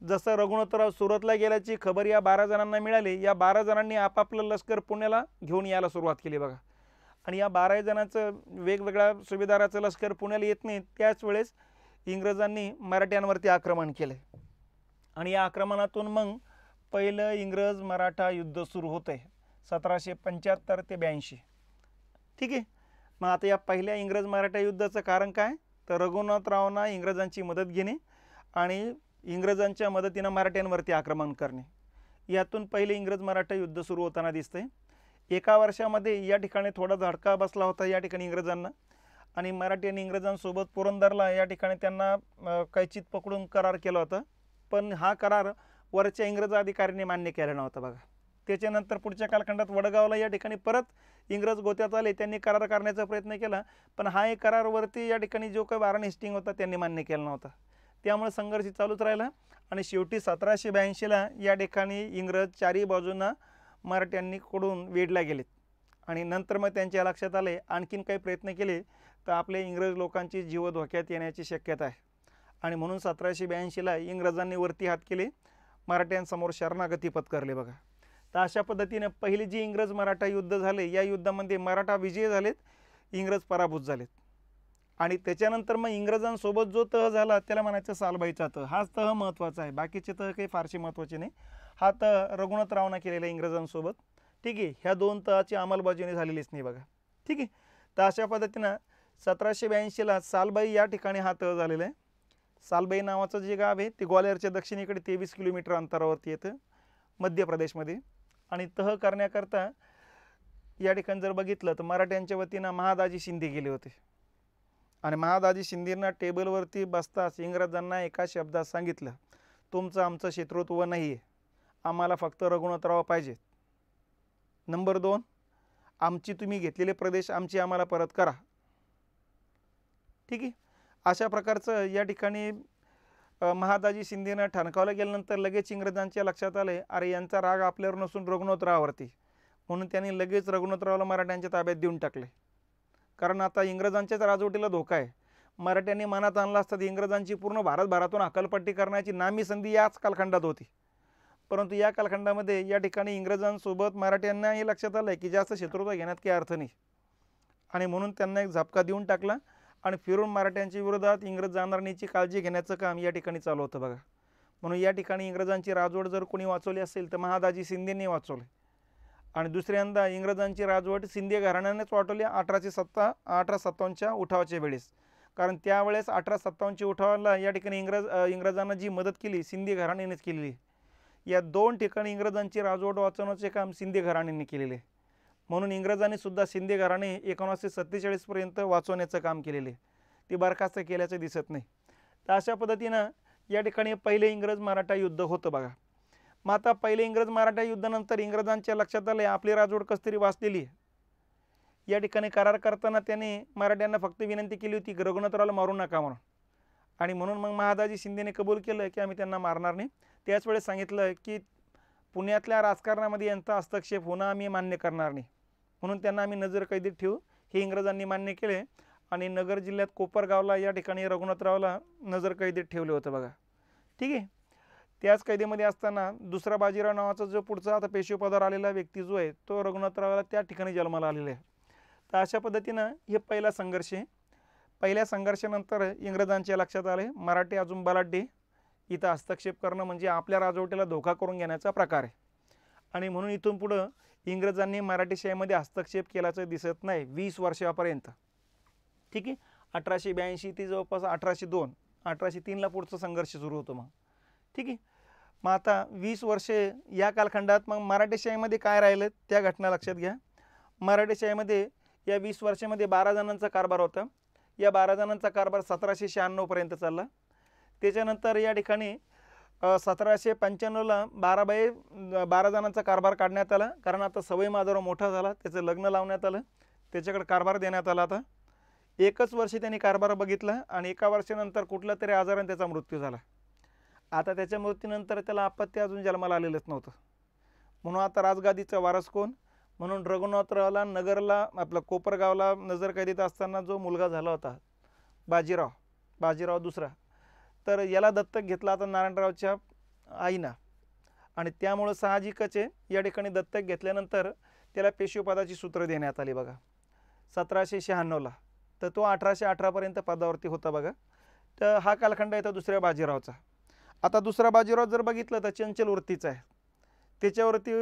जसं रघुनाथराव सुरतला गेल्याची खबर या 12 जणांना मिळाली, या 12 जणांनी आपापलं लष्कर पुण्याला घेऊन यायला सुरुवात केली बघा. आणि या 12 जणांचं वेगवेगळ्या सुभेदाराचं लष्कर पुण्याला येत नाही, त्याच वेळेस इंग्रजांनी मराठ्यांवरती आक्रमण केले आणि या आक्रमणातून मग पहिलं इंग्रज मराठा युद्ध सुरू होतं आहे 1775 ते 82. ठीक आहे. मग आता या पहिल्या इंग्रज मराठा युद्धाचं कारण काय, तर रघुनाथरावांना इंग्रजांची मदत घेणे आणि इंग्रजांच्या मदतीनं मराठ्यांवरती आक्रमण करणे, यातून पहिले इंग्रज मराठा युद्ध सुरू होताना दिसतंय. एका वर्षामध्ये या ठिकाणी थोडा झटका बसला होता या ठिकाणी इंग्रजांना, आणि मराठी आणि इंग्रजांसोबत पुरंदरला या ठिकाणी त्यांना कैचीत पकडून करार केला होता. पण हा करार वरच्या इंग्रज अधिकाऱ्यांनी मान्य केला नव्हता बघा. त्याच्यानंतर पुढच्या कालखंडात वडगावला या ठिकाणी परत इंग्रज गोत्यात आले, त्यांनी करार करण्याचा प्रयत्न केला, पण हा एक करारवरती या ठिकाणी जो काही वारण हेस्टिंग होता त्यांनी मान्य केला नव्हता. त्यामुळे संघर्ष चालूच राहिला आणि शेवटी 1782ला या ठिकाणी इंग्रज चारही बाजूंना मराठ्यांकडून वेढला गेलेत. आणि नंतर मग त्यांच्या लक्षात आले आणखीन काही प्रयत्न केले तर आपले इंग्रज लोकांची जीव धोक्यात येण्याची शक्यता आहे. आणि म्हणून 1782ला इंग्रजांनी वरती हात केले, मराठ्यांसमोर शरणागती पत्करले बघा. तर अशा पद्धतीने पहिले जे इंग्रज मराठा युद्ध झाले, या युद्धामध्ये मराठा विजय झालेत, इंग्रज पराभूत झालेत. आणि त्याच्यानंतर मग इंग्रजांसोबत जो तह झाला त्याला म्हणायचं सालबाईचा तह. हाच तह महत्त्वाचा आहे, बाकीचे तह काही फारसे महत्त्वाचे नाही. हा तह रघुनाथरावनं केलेला इंग्रजांसोबत. ठीक आहे, ह्या दोन तहाची अंमलबजावणी झालेलीच नाही बघा. ठीक आहे, तर अशा पद्धतीनं 1782ला सालबाई या ठिकाणी हा तह झालेला आहे. सालबाई नावाचं जे गाव आहे ते ग्वाल्हेरच्या दक्षिणेकडे 23 किलोमीटर अंतरावरती येतं, मध्य प्रदेशमध्ये. आणि तह करण्याकरता या ठिकाणी जर बघितलं तर मराठ्यांच्या वतीनं महादाजी शिंदे गेले होते. आणि महादाजी शिंदेंना टेबलवरती बसताच इंग्रजांना एका शब्दात सांगितलं, तुमचं आमचं शत्रुत्व नाही आहे, आम्हाला फक्त रघुनाथराव पाहिजेत. नंबर 2, आमची तुम्ही घेतलेले प्रदेश आमची आम्हाला परत करा. ठीक आहे, अशा प्रकारचं या ठिकाणी महादाजी शिंदेनं ठणकावलं गेल्यानंतर लगेच इंग्रजांच्या लक्षात आले, अरे यांचा राग आपल्यावर नसून रघुनाथरावावरती. म्हणून त्यांनी लगेच रघुनाथरावला मराठ्यांच्या ताब्यात देऊन टाकले. कारण आता इंग्रजांच्याच राजवटीला धोका आहे. मराठ्यांनी मनात आणला असता इंग्रजांची पूर्ण भारतभरातून हकालपट्टी करण्याची नामी संधी याच कालखंडात होती. परंतु या कालखंडामध्ये या ठिकाणी इंग्रजांसोबत मराठ्यांना हे लक्षात आलं की जास्त शत्रुता घेण्यात काही अर्थ नाही. आणि म्हणून त्यांना एक झपका देऊन टाकला आणि फिरून मराठ्यांच्या विरोधात इंग्रज जाणार नाहीची काळजी घेण्याचं काम या ठिकाणी चालू होतं बघा. म्हणून या ठिकाणी इंग्रजांची राजवट जर कोणी वाचवली असेल तर महादाजी शिंदेंनी वाचवली. आणि दुसऱ्यांदा इंग्रजांची राजवट शिंदे घराण्यानेच वाटवली 1857च्या उठावाच्या वेळेस. कारण त्यावेळेस 1857च्या उठावाला या ठिकाणी इंग्रजांना जी मदत केली शिंदे घराण्यानेच केलेली. या दोन ठिकाणी इंग्रजांची राजवट वाचवण्याचे काम शिंदे घराण्याने केलेले. म्हणून इंग्रजांनी सुद्धा शिंदे घराणे 1947 पर्यंत वाचवण्याचं काम केलेले, ते बरखास्त केल्याचं दिसत नाही. तर अशा पद्धतीनं या ठिकाणी पहिले इंग्रज मराठा युद्ध होतं बघा. मग आता पहिले इंग्रज मराठा युद्धानंतर इंग्रजांच्या लक्षात आले आपली राजवट कस तरी वाचलेली आहे. या ठिकाणी करार करताना त्यांनी मराठ्यांना फक्त विनंती केली होती की रघुनाथरावला मारू नका म्हणून. आणि म्हणून मग महादाजी शिंदेने कबूल केलं की आम्ही त्यांना मारणार नाही. त्याच वेळेस सांगितलं की पुण्यातल्या राजकारणामध्ये यांचा हस्तक्षेप होणं आम्ही मान्य करणार नाही, म्हणून त्यांना आम्ही नजरकैदीत ठेवू. हे इंग्रजांनी मान्य केले आणि नगर जिल्ह्यात कोपरगावला या ठिकाणी रघुनाथरावला नजरकैदीत ठेवलं होतं बघा. ठीक आहे, त्याच कैदेमध्ये असताना दुसरा बाजीराव नावाचा जो पुढचा आता पेशवेपदावर आलेला व्यक्ती जो आहे तो रघुनाथरावला त्या ठिकाणी जन्माला आलेला आहे. तर अशा पद्धतीनं हे पहिला संघर्ष आहे. पहिल्या संघर्षानंतर इंग्रजांच्या लक्षात आले मराठी अजून बलाढ्य, इथं हस्तक्षेप करणं म्हणजे आपल्या राजवटीला धोका करून घेण्याचा प्रकार आहे. आणि म्हणून इथून पुढं इंग्रजांनी मराठीशाहीमध्ये हस्तक्षेप केल्याचं दिसत नाही 20 वर्षापर्यंत. ठीक आहे, 1882 ते जवळपास 1802 1803ला पुढचा संघर्ष सुरू होतो मग. ठीक आहे, मग आता 20 वर्षे या कालखंडात मग मराठीशाहीमध्ये काय राहिलं त्या घटना लक्षात घ्या. मराठीशाहीमध्ये या 20 वर्षामध्ये 12 जणांचा कारभार होता. या 12 जणांचा कारभार 1796 पर्यंत चालला. त्याच्यानंतर या ठिकाणी 1795ला 12 जणांचा कारभार काढण्यात आला. कारण आता सवय माधवराव मोठा झाला, त्याचं लग्न लावण्यात आलं, त्याच्याकडे कारभार देण्यात आला. आता 1च वर्ष त्यांनी कारभार बघितला आणि 1 वर्षानंतर कुठला तरी आजाराने त्याचा मृत्यू झाला. आता त्याच्या मृत्यूनंतर त्याला अपत्य अजून जन्माला आलेलंच नव्हतं. म्हणून आता राजगादीचा वारस कोण, म्हणून रघुनाथरावला नगरला आपलं कोपरगावला नजरकैदीत असताना जो मुलगा झाला होता बाजीराव दुसरा, तर याला दत्तक घेतला आता नारायणरावच्या आईना. आणि त्यामुळं साहजिकच आहे या ठिकाणी दत्तक घेतल्यानंतर त्याला पेशवेपदाची सूत्र देण्यात आली बघा 1796ला. तर तो 1818 पर्यंत पदावरती होता बघा. तर हा कालखंड आहे तो दुसऱ्या बाजीरावचा. आता दुसरा बाजीराव जर बघितलं तर चंचल वृत्तीचा आहे. त्याच्यावरती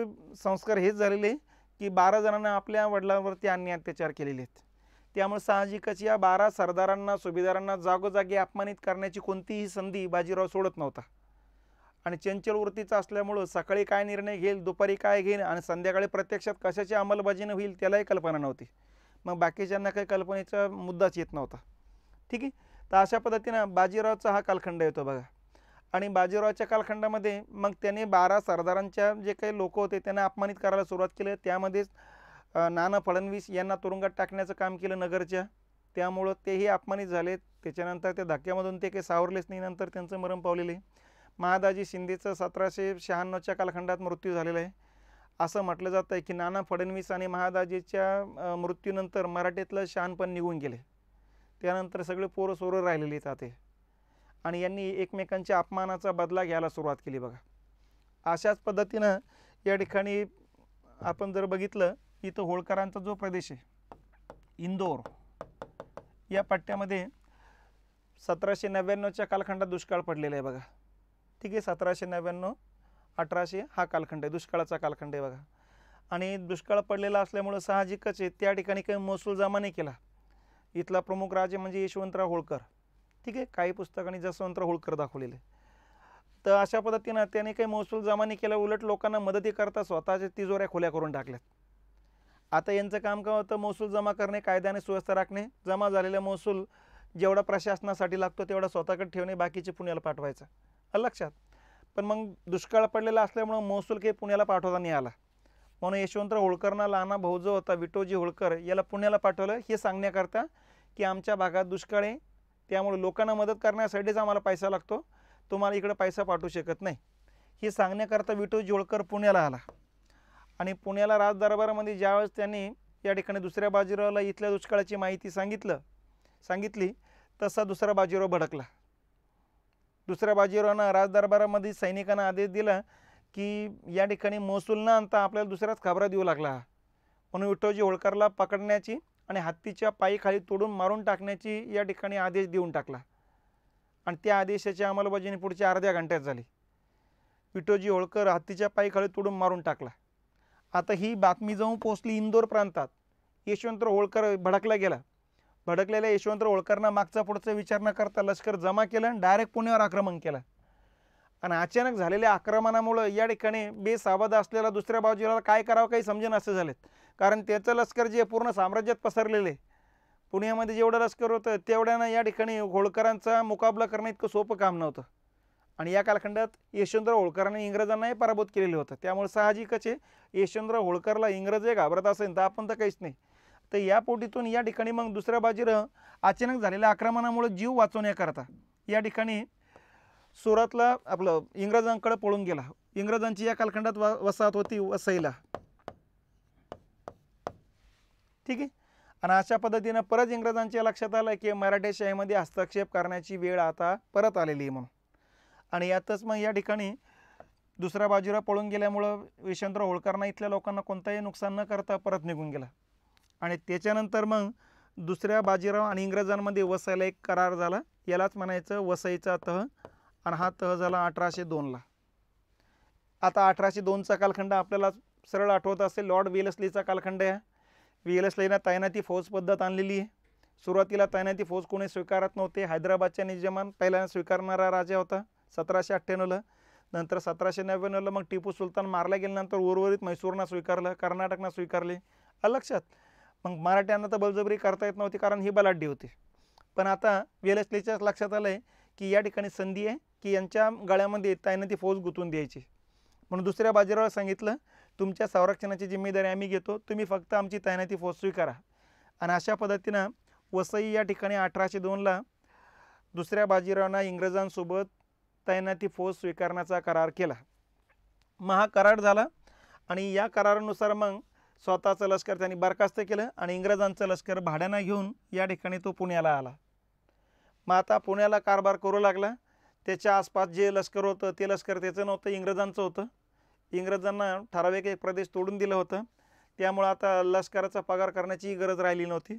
संस्कार हेच झालेले की 12 जणांना आपल्या वडिलांवरती अन्याय अत्याचार केलेले आहेत. त्यामुळे साहजिकच या 12 सरदारांना सुभेदारांना जागोजागी अपमानित करण्याची कोणतीही संधी बाजीराव सोडत नव्हता. आणि चंचल वृत्तीचा असल्यामुळं सकाळी काय निर्णय घेईल, दुपारी काय घेईल आणि संध्याकाळी प्रत्यक्षात कशाची अंमलबजावणी होईल त्यालाही कल्पना नव्हती. मग बाकीच्यांना काही कल्पनेचा मुद्दाच येत नव्हता. ठीक आहे, तर अशा पद्धतीनं बाजीरावचा हा कालखंड येतो बघा. आणि बाजीरावाच्या कालखंडामध्ये मग त्याने 12 सरदारांच्या जे काही लोक होते त्यांना अपमानित करायला सुरुवात केली। त्यामध्येच नाना फडणवीस यांना तुरुंगात टाकण्याचं काम केलं नगरच्या, त्यामुळं तेही अपमानित झाले। त्याच्यानंतर त्या धक्क्यामधून ते काही सावरलेच नाही, नंतर त्यांचं मरण पावलेले। महादाजी शिंदेचं 1796च्या कालखंडात मृत्यू झालेला आहे। असं म्हटलं जातं आहे की नाना फडणवीस आणि महादाजीच्या मृत्यूनंतर मराठीतलं शहाणपण निघून गेले, त्यानंतर सगळे पोरं सोरं राहिलेले आहेत आणि यांनी एकमेकांच्या अपमानाचा बदला घ्यायला सुरुवात केली बघा। अशाच पद्धतीनं या ठिकाणी आपण जर बघितलं इथं होळकरांचा जो प्रदेश आहे इंदोर या पट्ट्यामध्ये 1799च्या कालखंडात दुष्काळ पडलेला आहे बघा। ठीक आहे, 1799 1800 हा कालखंड आहे, दुष्काळाचा कालखंड आहे बघा। आणि दुष्काळ पडलेला असल्यामुळं साहजिकच आहे त्या ठिकाणी काही महसूल जमा नाही केला। इथला प्रमुख राजे म्हणजे यशवंतराव होळकर, ठीक आहे, काही पुस्तकांनी जसवंतराव होळकर दाखवलेले। तर अशा पद्धतीनं त्याने काही महसूल जमा नाही केला, उलट लोकांना मदती करता स्वतःच्या तिजोऱ्या खुल्या करून टाकल्यात। आता यांचं काम काय होतं, महसूल जमा करणे, कायद्याने सुव्यवस्था राखणे, जमा झालेला महसूल जेवढा प्रशासनासाठी लागतो तेवढा स्वतःकडे ठेवणे, बाकीचे पुण्याला पाठवायचं, लक्षात। पण मग दुष्काळ पडलेला असल्यामुळं महसूल काही पुण्याला पाठवता नाही आला, म्हणून यशवंतराव होळकरना लहाना भाऊ जो होता विठोजी होळकर याला पुण्याला पाठवलं हे सांगण्याकरता की आमच्या भागात दुष्काळ आहे, त्यामुळे लोकांना मदत करण्यासाठीच आम्हाला पैसा लागतो, तुम्हाला इकडे पैसा पाठवू शकत नाही, हे सांगण्याकरता विठोजी होळकर पुण्याला आला। आणि पुण्याला राजदरबारामध्ये ज्यावेळेस त्यांनी या ठिकाणी दुसऱ्या बाजीरावाला इथल्या दुष्काळाची माहिती सांगितली तसा दुसरा बाजीराव भडकला। दुसऱ्या बाजीरावानं राजदरबारामध्ये सैनिकांना आदेश दिला की या ठिकाणी महसूल न आणता आपल्याला दुसऱ्याच खबरा देऊ लागला, म्हणून विठोजी होळकरला पकडण्याची आणि हत्तीच्या पायी खाली तोडून मारून टाकण्याची या ठिकाणी आदेश देऊन टाकला। आणि त्या आदेशाची अंमलबजावणी पुढच्या अर्ध्या घंट्यात झाली। विठोजी होळकर हत्तीच्या पायी खाली तोडून मारून टाकला। आता ही बातमी जाऊन पोहोचली इंदोर प्रांतात, यशवंतराव होळकर भडकला गेला। भडकलेल्या यशवंतराव होळकरना मागचा पुढचा विचार न करता लष्कर जमा केलं आणि डायरेक्ट पुण्यावर आक्रमण केलं। आणि अचानक झालेल्या आक्रमणामुळे या ठिकाणी बेसावध असलेला दुसऱ्या बाजूला काय करावं काही समजेन असं झालेत, कारण त्याचं लष्कर जे पूर्ण साम्राज्यात पसरलेले, पुण्यामध्ये जेवढं लष्कर होतं तेवढ्यानं या ठिकाणी होळकरांचा मुकाबला करणं इतकं सोपं काम नव्हतं। आणि या कालखंडात यशवंतराव होळकरांनी इंग्रजांनाही पराभूत केलेले होतं, त्यामुळे साहजिकच आहे यशवंतराव होळकरला इंग्रज घाबरत असेल तर आपण तर काहीच नाही। तर या पोटीतून या ठिकाणी मग दुसऱ्या बाजीराव अचानक झालेल्या आक्रमणामुळे जीव वाचवण्याकरता या ठिकाणी सुरतला आपलं इंग्रजांकडे पळून गेला। इंग्रजांची या कालखंडात वसाहत होती वसईला, ठीक आहे। आणि अशा पद्धतीनं परत इंग्रजांच्या लक्षात आलं की मराठेशाहीमध्ये हस्तक्षेप करण्याची वेळ आता परत आलेली आहे म्हणून। आणि यातच मग या ठिकाणी दुसरा बाजीराव पळून गेल्यामुळं यशवंतराव होळकरना इथल्या लोकांना कोणताही नुकसान न करता परत निघून गेला। आणि त्याच्यानंतर मग दुसऱ्या बाजीराव आणि इंग्रजांमध्ये वसईला एक करार झाला, यालाच म्हणायचं वसईचा तह। आणि हा तह झाला 1802ला। आता 1802चा कालखंड आपल्याला सरळ आठवत असेल, लॉर्ड वेलेस्लीचा कालखंड आहे। वेलेस्लीनं तैनाती फौज पद्धत आणलेली आहे। सुरुवातीला तैनाती फौज कोणी स्वीकारत नव्हते, हैदराबादच्या निजामान पहिल्यांदा स्वीकारणारा राजा होता 1798ला। नंतर 1799ला मग टिपू सुलतान मारला गेल्यानंतर उर्वरित म्हैसूरना स्वीकारलं, कर्नाटकना स्वीकारले, लक्षात। मग मराठ्यांना तर बळजबरी करता येत नव्हती कारण ही बलाढ्य होती। पण आता वेलेस्लीच्या लक्षात आलं आहे की या ठिकाणी संधी आहे की यांच्या गळ्यामध्ये तैनाती फौज गुंतवून द्यायची, म्हणून दुसऱ्या बाजीरावाला सांगितलं तुमच्या संरक्षणाची जिम्मेदारी आम्ही घेतो, तुम्ही फक्त आमची तैनाती फौज स्वीकारा। आणि अशा पद्धतीनं वसई या ठिकाणी 1802ला दुसऱ्या बाजीरावांना इंग्रजांसोबत तैनाती फौज स्वीकारण्याचा करार केला। मग हा करार झाला आणि या करारानुसार मग स्वतःचं लष्कर त्यांनी बरखास्त केलं आणि इंग्रजांचं लष्कर भाड्यानं घेऊन या ठिकाणी तो पुण्याला आला। मग आता पुण्याला कारभार करू लागला। त्याच्या आसपास जे लष्कर होतं ते लष्कर त्याचं नव्हतं, इंग्रजांचं होतं। इंग्रजांना ठराविक एक प्रदेश तोडून दिलं होतं, त्यामुळे आता लष्कराचा पगार करण्याची गरज राहिली नव्हती।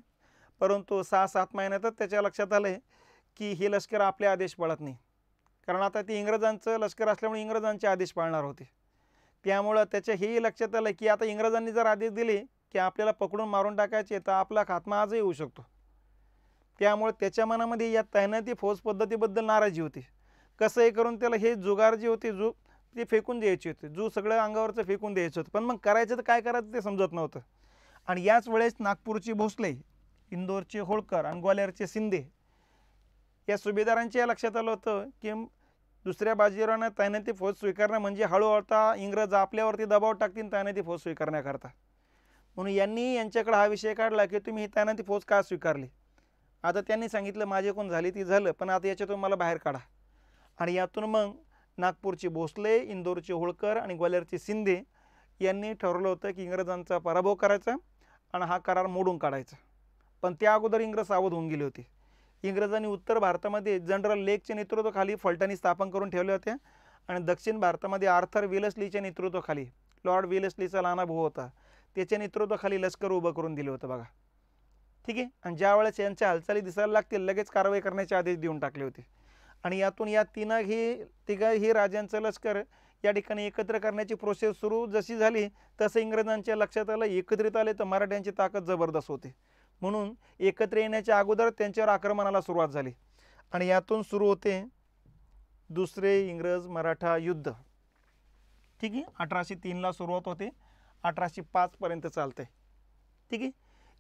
परंतु 6-7 महिन्यातच त्याच्या लक्षात आलं की हे लष्कर आपले आदेश पाळत नाही, कारण आता ते इंग्रजांचं लष्कर असल्यामुळे इंग्रजांचे आदेश पाळणार होते। त्यामुळं त्याच्या हेही लक्षात आलं की आता इंग्रजांनी जर आदेश दिले की आपल्याला पकडून मारून टाकायचे तर आपला खात्मा आजही होऊ शकतो। त्यामुळे त्याच्या मनामध्ये या तैनाती फौज पद्धतीबद्दल नाराजी होती। कसंही करून त्याला हे जुगार जे होते ते फेकून द्यायचे होते, सगळं अंगावरचं फेकून द्यायचं होतं, पण मग करायचं तर काय करायचं ते समजत नव्हतं। आणि याच वेळेस नागपूरचे भोसले, इंदोरचे होळकर आणि ग्वाल्हेरचे शिंदे या सुभेदारांच्या लक्षात आलं होतं की दुसऱ्या बाजीरावांना तैनाती फौज स्वीकारणं म्हणजे हळूहळू आता इंग्रज आपल्यावरती दबाव टाकतील तैनाती फौज स्वीकारण्याकरता. म्हणून यांनी यांच्याकडे हा विषय काढला की तुम्ही ही तैनाती फौज का स्वीकारली. आता त्यांनी सांगितलं माझ्याकडून झाली ती झालं, पण आता याच्यातून मला बाहेर काढा. आणि यातून मग नागपूरचे भोसले, इंदोरचे होळकर आणि ग्वाल्हेरचे शिंदे यांनी ठरवलं होतं की इंग्रजांचा पराभव करायचा आणि हा करार मोडून काढायचा. पण त्या अगोदर इंग्रज सावध होऊन गेले होते. इंग्रजांनी उत्तर भारतामध्ये जनरल लेकच्या नेतृत्वाखाली फलटणी स्थापन करून ठेवल्या होत्या आणि दक्षिण भारतामध्ये आर्थर वेलस्लीच्या नेतृत्वाखाली, लॉर्ड वेलस्लीचा लहान भाऊ होता, त्याच्या नेतृत्वाखाली लष्कर उभं करून दिलं होतं बघा. ठीक आहे. आणि ज्या वेळेस यांच्या हालचाली दिसायला लागतील लगेच कारवाई करण्याचे आदेश देऊन टाकले होते. आणि यातून या तिघही राजांचं लष्कर या ठिकाणी एकत्र करण्याची प्रोसेस सुरू जशी झाली तसं इंग्रजांच्या लक्षात आलं एकत्रित आले तर मराठ्यांची ताकद जबरदस्त होते. म्हणून एकत्र येण्याच्या अगोदर त्यांच्यावर आक्रमणाला सुरुवात झाली आणि यातून सुरू होते दुसरे इंग्रज मराठा युद्ध. ठीक आहे. 1803ला सुरुवात होते, 1805 पर्यंत चालते. ठीक आहे.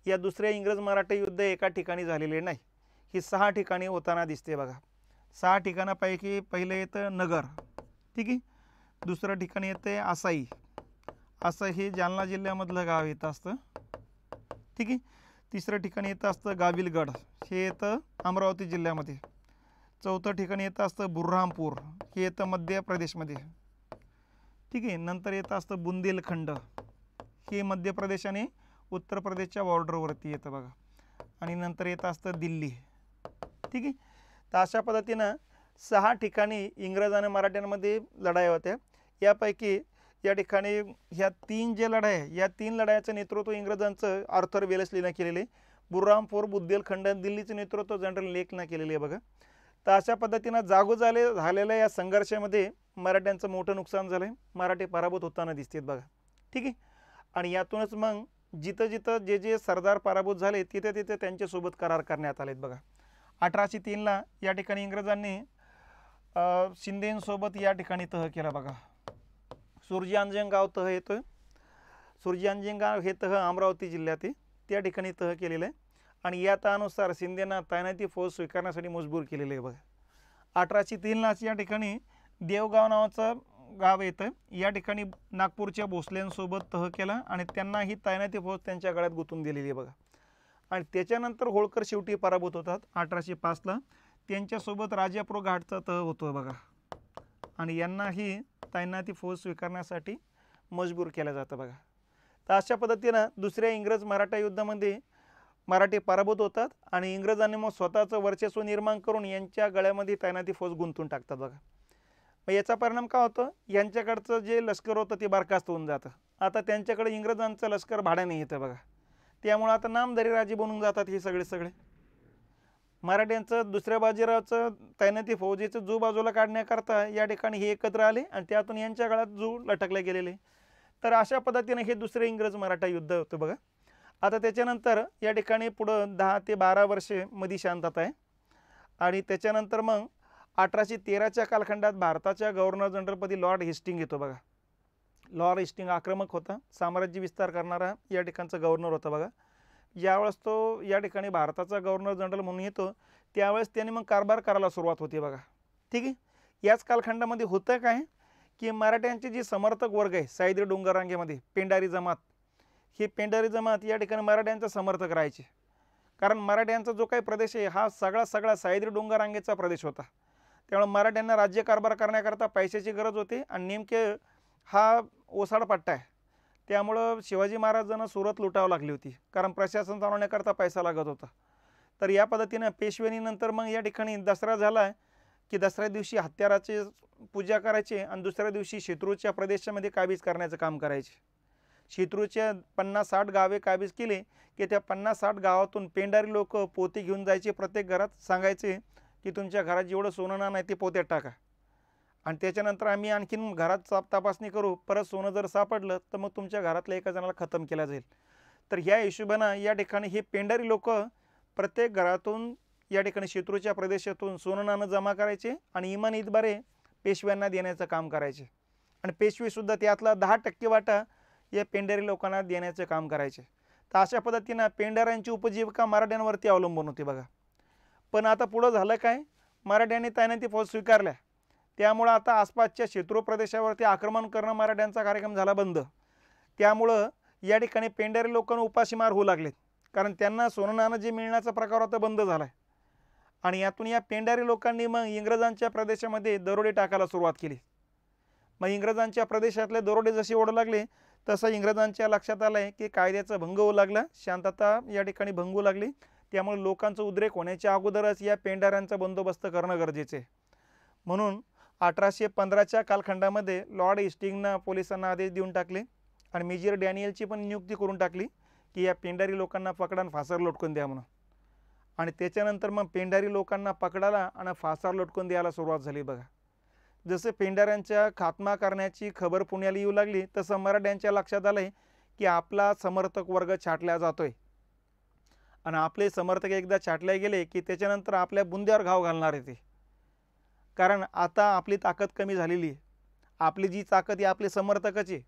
या दुसऱ्या इंग्रज मराठा युद्ध एका ठिकाणी झालेले नाही, ही 6 ठिकाणी होताना दिसते बघा. 6 ठिकाणापैकी पहिलं येतं नगर. ठीक आहे. दुसरं ठिकाणी येते आसाई. आसाई हे जालना जिल्ह्यामधलं गाव येतं असतं. ठीक आहे. तिसरं ठिकाणी येतं असतं गाविलगड, हे येतं अमरावती जिल्ह्यामध्ये. चौथं ठिकाणी येतं असतं बुऱ्हाणपूर, हे येतं मध्य प्रदेशमध्ये. ठीक आहे. नंतर येतं असतं बुंदेलखंड, हे मध्य प्रदेश आणि उत्तर प्रदेशच्या बॉर्डरवरती येतं बघा. आणि नंतर येतं असतं दिल्ली. ठीक आहे. तर अशा पद्धतीनं 6 ठिकाणी इंग्रज आणि मराठ्यांमध्ये लढाया होत्या. यापैकी या ठिकाणी ह्या 3 जे लढाया आहे, या 3 लढायाचं नेतृत्व इंग्रजांचं आर्थर वेलस्लीनं केलेले. बुऱ्हाणपूर, बुंदेलखंड, दिल्लीचं नेतृत्व जनरल लेकनं केलेले आहे बघा. तर अशा पद्धतीनं झालेल्या या संघर्षामध्ये मराठ्यांचं मोठं नुकसान झालं आहे. मराठी पराभूत होताना दिसतात बघा. ठीक आहे. आणि यातूनच मग जिथं जे सरदार पराभूत झाले तिथे त्यांच्यासोबत करार करण्यात आलेत बघा. 1803ला या ठिकाणी इंग्रजांनी शिंदेंसोबत या ठिकाणी तह केला बघा. सुरजी-अंजनगाव तह येतो. सुरजी-अंजनगाव हे तह अमरावती जिल्ह्यात आहे, त्या ठिकाणी तह केलेलं आहे. आणि या तहानुसार शिंदेना तैनाती फौज स्वीकारण्यासाठी मजबूर केलेलं आहे बघा. 1803लाच या ठिकाणी देवगाव नावाचं गाव येतं, या ठिकाणी नागपूरच्या भोसल्यांसोबत तह केला आणि त्यांना ही तैनाती फौज त्यांच्या गळ्यात गुंतून दिलेली आहे बघा. आणि त्याच्यानंतर होळकर शेवटी पराभूत होतात 1805ला. त्यांच्यासोबत राजापूर घाटचा तह होतो बघा आणि यांनाही तैनाती फौज स्वीकारण्यासाठी मजबूर केलं जातं बघा. तर अशा पद्धतीनं दुसऱ्या इंग्रज मराठा युद्धामध्ये मराठी पराभूत होतात आणि इंग्रजांनी मग स्वतःचं वर्चस्व निर्माण करून यांच्या गळ्यामध्ये तैनाती फौज गुंतून टाकतात बघा. मग याचा परिणाम काय होतं, यांच्याकडचं जे लष्कर होतं ते बरखास्त होऊन जातं. आता त्यांच्याकडे इंग्रजांचं लष्कर भाड्याने येतं बघा. त्यामुळे आता नामधारी राजे बनून जातात हे सगळे. मराठ्यांचं दुसऱ्या बाजीरावाचं तैनाती फौजेचं जू बाजूला काढण्याकरता या ठिकाणी हे एकत्र आले आणि त्यातून यांच्या काळात जू लटकले गेलेले. तर अशा पद्धतीने हे दुसरे इंग्रज मराठा युद्ध होतं बघा. आता त्याच्यानंतर या ठिकाणी पुढं 10 ते 12 वर्षे मध्ये शांतता आहे आणि त्याच्यानंतर मग 1813च्या कालखंडात भारताच्या गव्हर्नर जनरलपदी लॉर्ड हेस्टिंग येतो बघा. लॉर्ड हेस्टिंग आक्रमक होता, साम्राज्य विस्तार करणारा या ठिकाणचा गव्हर्नर होता बघा. ज्यावेळेस तो या ठिकाणी भारताचा गव्हर्नर जनरल म्हणून येतो त्यावेळेस त्याने मग कारभार करायला सुरुवात होती बघा. ठीक आहे. याच कालखंडामध्ये होतं काय की मराठ्यांचे जे समर्थक वर्ग आहे सह्याद्री डोंगररांगेमध्ये पेंढारी जमात, हे पेंढारी जमात या ठिकाणी मराठ्यांचा समर्थक राहायचे. कारण मराठ्यांचा जो काही प्रदेश आहे हा सगळा सह्याद्री डोंगररांगेचा प्रदेश होता. त्यामुळे मराठ्यांना राज्य कारभार करण्याकरता पैशाची गरज होती आणि नेमके हा ओसाड पट्टा आहे. त्यामुळं शिवाजी महाराजांना सुरत लुटावं लागली होती कारण प्रशासन चालवण्याकरता पैसा लागत होता. तर या पद्धतीनं पेशवेनीनंतर मग या ठिकाणी दसरा झाला की दसऱ्या दिवशी हत्याराची पूजा करायची आणि दुसऱ्या दिवशी शत्रूच्या प्रदेशामध्ये काबीज करण्याचं काम करायचे. शत्रूच्या 50-60 गावे काबीज केले की त्या 50-60 गावातून पेंढारी लोक पोते घेऊन जायचे, प्रत्येक घरात सांगायचे की तुमच्या घरात जेवढं सोनं नाणं आहे ते पोत्यात टाका आणि त्याच्यानंतर आम्ही आणखीन घरात तपासणी करू, परत सोनं जर सापडलं तर मग तुमच्या घरातल्या एका जणाला खतम केला जाईल. तर ह्या हिशोबानं या ठिकाणी हे पेंढारी लोक प्रत्येक घरातून या ठिकाणी शत्रूच्या प्रदेशातून सोनं नाणं जमा करायचे आणि इमान ईदबारे पेशव्यांना देण्याचं काम करायचे आणि पेशवेसुद्धा त्यातला 10% वाटा या पेंढारी लोकांना देण्याचं काम करायचे. तर अशा पद्धतीनं पेंढाऱ्यांची उपजीविका मराठ्यांवरती अवलंबून होती बघा. पण आता पुढं झालं काय, मराठ्यांनी तैनाती फौज स्वीकारल्या त्यामुळं आता आसपासच्या क्षेत्र प्रदेशावरती आक्रमण करणं मराठ्यांचा कार्यक्रम झाला बंद. त्यामुळं या ठिकाणी पेंढारी लोकांना उपाशीमार होऊ लागलेत, कारण त्यांना सोनं नाणं जे मिळण्याचा प्रकार होता बंद झाला आहे. आणि यातून या पेंढारी लोकांनी मग इंग्रजांच्या प्रदेशामध्ये दरोडे टाकायला सुरुवात केली. मग इंग्रजांच्या प्रदेशातले दरोडे जसे ओढू लागले तसं इंग्रजांच्या लक्षात आलं आहे की कायद्याचा भंग होऊ लागला, शांतता या ठिकाणी भंगू लागली. त्यामुळे लोकांचं उद्रेक होण्याच्या अगोदरच या पेंढाऱ्यांचा बंदोबस्त करणं गरजेचे आहे. म्हणून 1815च्या कालखंडामध्ये लॉर्ड हेस्टिंग्जनं पोलिसांना आदेश देऊन टाकले आणि मेजर डॅनियलची पण नियुक्ती करून टाकली की या पेंढारी लोकांना पकडा आणि फासावर लटकून द्या म्हणून. आणि त्याच्यानंतर मग पेंढारी लोकांना पकडायला आणि फासावर लटकून द्यायला सुरुवात झाली. बघा, जसं पेंढाऱ्यांच्या खात्मा करण्याची खबर पुण्याला येऊ लागली तसं मराठ्यांच्या लक्षात आलं की आपला समर्थक वर्ग छाटला जातोय आणि आपले समर्थक एकदा छाटले गेले की त्याच्यानंतर आपल्या बुंद्यावर घाव घालणार आहे ते. कारण आता आपली ताकद कमी झालेली आहे. आपली जी ताकद आहे आपले समर्थकच आहे.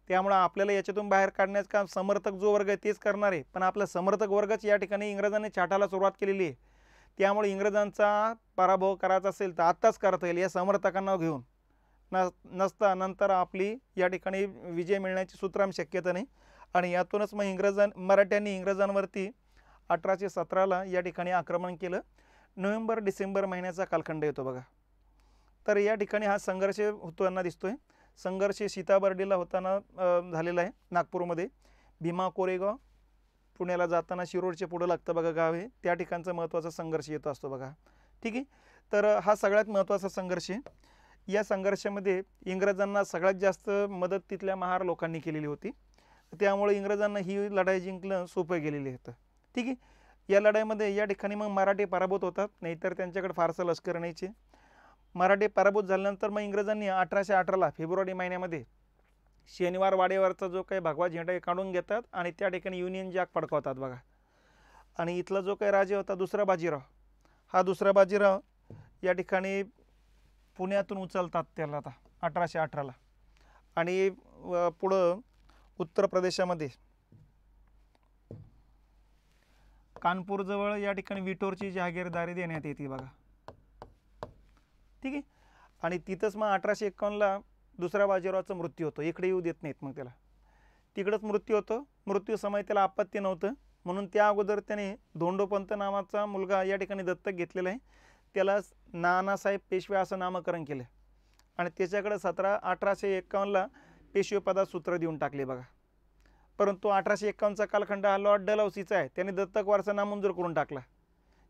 त्यामुळं आपल्याला याच्यातून बाहेर काढण्याचं काम समर्थक जो वर्ग आहे तेच करणार आहे. पण आपला समर्थक वर्गच या ठिकाणी इंग्रजांनी छाटायला सुरुवात केलेली आहे. त्यामुळे इंग्रजांचा पराभव करायचा असेल तर आत्ताच करता येईल, या समर्थकांना घेऊन नसता नंतर आपली या ठिकाणी विजय मिळण्याची सुतराम शक्यता नाही. आणि यातूनच मग मराठ्यांनी इंग्रजांवरती 1817ला या ठिकाणी आक्रमण केलं. नोव्हेंबर डिसेंबर महिन्याचा कालखंड येतो बघा. तर या ठिकाणी हा संघर्ष होताना दिसतोय. संघर्ष सीताबर्डीला होताना झालेला आहे नागपूरमध्ये. भीमा कोरेगाव पुण्याला जाताना शिरोडच्या पुढं लागतं बघा गाव आहे, त्या ठिकाणचा महत्त्वाचा संघर्ष येतो असतो बघा. ठीक आहे, तर हा सगळ्यात महत्त्वाचा संघर्ष आहे. या संघर्षामध्ये इंग्रजांना सगळ्यात जास्त मदत तिथल्या महार लोकांनी केलेली होती. त्यामुळे इंग्रजांना ही लढाई जिंकणं सोपं गेलेली होतं. ठीक आहे, या लढाईमध्ये या ठिकाणी मग मराठी पराभूत होतात, नाहीतर त्यांच्याकडे फारसं लष्कर नाहीचे. मराठी पराभूत झाल्यानंतर मग इंग्रजांनी 1818ला फेब्रुवारी महिन्यामध्ये शनिवार वाड्यावरचा जो काही भगवा झेंडा काढून घेतात आणि त्या ठिकाणी युनियन जॅक फडकवतात बघा. आणि इथला जो काही राजा होता दुसरा बाजीराव, हा दुसरा बाजीराव या ठिकाणी पुण्यातून उचलतात त्याला आता 1818ला. आणि पुढं उत्तर प्रदेशामध्ये कानपूरजवळ या ठिकाणी विठोरची जहागीरदारी देण्यात येते बघा. ठीक आहे, आणि तिथंच मग 1851ला दुसऱ्या बाजीरावाचा मृत्यू होतो. इकडे येऊ देत नाहीत मग त्याला, तिकडंच मृत्यू होतो. मृत्यू समय त्याला आपत्ती नव्हतं म्हणून त्या अगोदर त्याने धोंडोपंत नावाचा मुलगा या ठिकाणी दत्तक घेतलेला आहे. त्याला नानासाहेब पेशवे असं नामकरण केलं आणि त्याच्याकडे 1851ला पेशवेपदात सूत्र देऊन टाकले बघा. परंतु 1851चा कालखंड हा लॉर्ड डलहौसीचा आहे, त्याने दत्तक वारसा नामंजूर करून टाकला.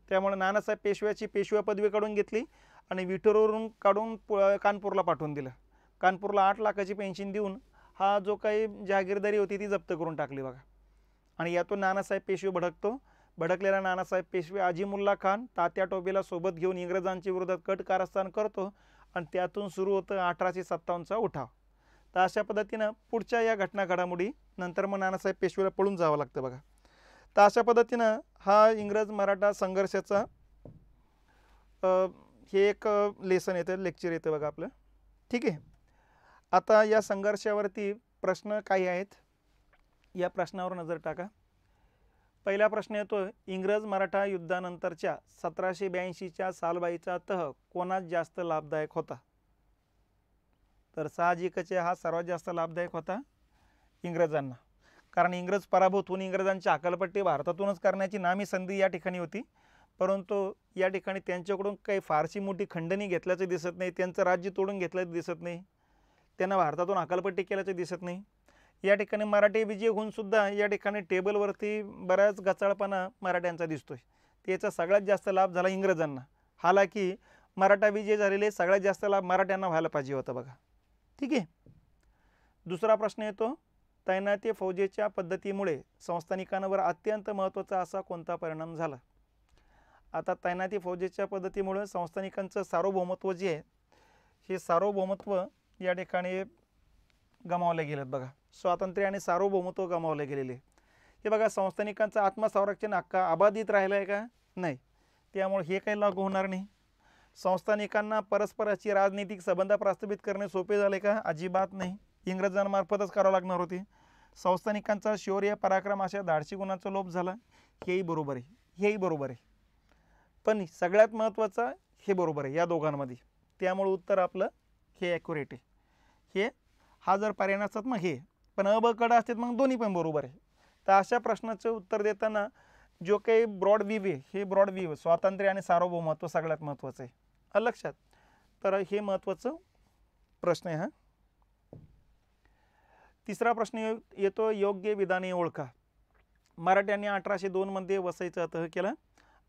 त्यामुळे नानासाहेब पेशव्याची पेशवा पदवी काढून घेतली आणि विठोरवरून काढून कानपूरला पाठवून दिलं. कानपूरला 8 लाखाची पेन्शन देऊन हा जो काही जहागीरदारी होती ती जप्त करून टाकली बघा. आणि यातून नानासाहेब पेशवे भडकतो. भडकलेला नानासाहेब पेशवे अजीमुल्ला खान तात्या टोपेला सोबत घेऊन इंग्रजांच्या विरोधात कट कारस्थान करतो आणि त्यातून सुरू होतं 1857चा उठाव. तर अशा पद्धतीनं पुढच्या या घटना घडामोडी नंतर मग नानासाहेब पेशवेला पळून जावं लागतं बघा. तर अशा पद्धतीनं हा इंग्रज मराठा संघर्षाचा हे एक लेसन येतं, लेक्चर येतं बघा आपलं. ठीक आहे, आता या संघर्षावरती प्रश्न काही आहेत, या प्रश्नावर नजर टाका. पहिला प्रश्न येतो, इंग्रज मराठा युद्धानंतरच्या 1782च्या सालबाईचा तह कोणास जास्त लाभदायक होता? तर साहजिकच हा सर्वात जास्त लाभदायक होता इंग्रजांना, कारण इंग्रज पराभूत होऊन इंग्रजांची हकालपट्टी भारतातूनच करण्याची नामी संधी या ठिकाणी होती. परंतु या ठिकाणी त्यांच्याकडून काही फारशी मोठी खंडणी घेतल्याचं दिसत नाही, त्यांचं राज्य तोडून घेतल्याचं दिसत नाही, त्यांना भारतातून हकालपट्टी केल्याचं दिसत नाही. या ठिकाणी मराठी विजय होऊन सुद्धा या ठिकाणी टेबलवरती बऱ्याच गचाळपणा मराठ्यांचा दिसतोय. त्याचा सगळ्यात जास्त लाभ झाला इंग्रजांना. हालाकी मराठा विजय झालेले सगळ्यात जास्त लाभ मराठ्यांना व्हायला पाहिजे होता बघा. ठीक आहे, दुसरा प्रश्न येतो, तैनाती फौजेच्या पद्धतीमुळे संस्थानिकांवर अत्यंत महत्त्वाचा असा कोणता परिणाम झाला? आता तैनाती फौजेच्या पद्धतीमुळे संस्थानिकांचं सार्वभौमत्व जे आहे हे सार्वभौमत्व या ठिकाणी गमावले गेलेत बघा. स्वातंत्र्य आणि सार्वभौमत्व गमावले गेलेले. हे बघा, संस्थानिकांचा आत्मसंरक्षण हक्क अबाधित राहिला आहे का? नाही. त्यामुळे हे काही लागू होणार नाही. संस्थानिकांना परस्पराची राजनैतिक संबंध प्रस्थापित करणे सोपे झाले का? अजिबात नाही, इंग्रजांमार्फतच करावं लागणार होते. संस्थानिकांचा शौर्य पराक्रम अशा धाडसी गुणांचा लोप झाला, हेही बरोबर आहे, हेही बरोबर आहे. पण सगळ्यात महत्त्वाचं हे बरोबर आहे या दोघांमध्ये. त्यामुळे उत्तर आपलं हे ॲक्युरेट आहे. हे हा जर पर्याय नसतात मग हे, पण अ ब कडं असतात मग दोन्ही पण बरोबर आहे. तर अशा प्रश्नाचं उत्तर देताना जो काही ब्रॉड व्ह्यू आहे, हे ब्रॉड व्ह्यू स्वातंत्र्य आणि सार्वभौमत्व सगळ्यात महत्त्वाचं आहे. आलं लक्षात? तर हे महत्त्वाचं प्रश्न आहे हा. तिसरा प्रश्न येतो, योग्य विधाने ओळखा. मराठ्यांनी 1802 मध्ये वसईचा तह केला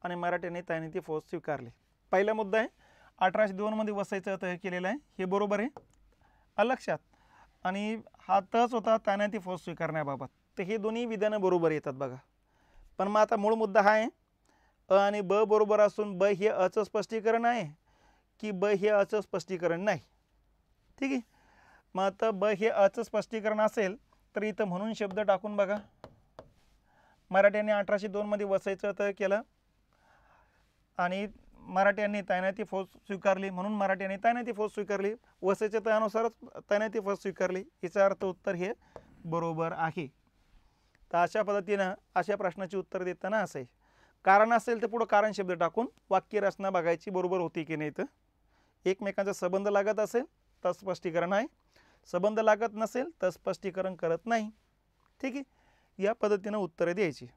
आणि मराठ्यांनी तैनाती फौज स्वीकारली. पहिला मुद्दा आहे 1802 मध्ये वसईचा तह केलेला आहे, हे बरोबर आहे. आलं लक्षात? आणि हा तहच होता तैनाती फौज स्वीकारण्याबाबत. तर हे दोन्ही विधानं बरोबर येतात बघा. पण मग आता मूळ मुद्दा हा आहे, अ आणि ब बरोबर असून ब हे अचं स्पष्टीकरण आहे की ब हे अचं स्पष्टीकरण नाही. ठीक आहे. मग आता ब हे अचं स्पष्टीकरण असेल तर इथं म्हणून शब्द टाकून बघा. मराठ्यांनी 1802 मध्ये वसईचा तह केला आणि मराठ्यांनी तैनाती फौज स्वीकारली, म्हणून मराठ्यांनी तैनाती फौज स्वीकारली. वसईच्या तहानुसारच तैनाती फौज स्वीकारली. याचा अर्थ उत्तर हे बरोबर आहे. तर अशा पद्धतीनं अशा प्रश्नाचे उत्तर देताना असं आहे. कारण असेल तर पुढं कारण शब्द टाकून वाक्य रचना बघायची बरोबर होती की नाही. तर एकमेकांचा संबंध लागत असेल तर स्पष्टीकरण आहे, संबंध लागत नसेल तर स्पष्टीकरण करत नाही. ठीक आहे. या पद्धतीनं उत्तरे द्यायची.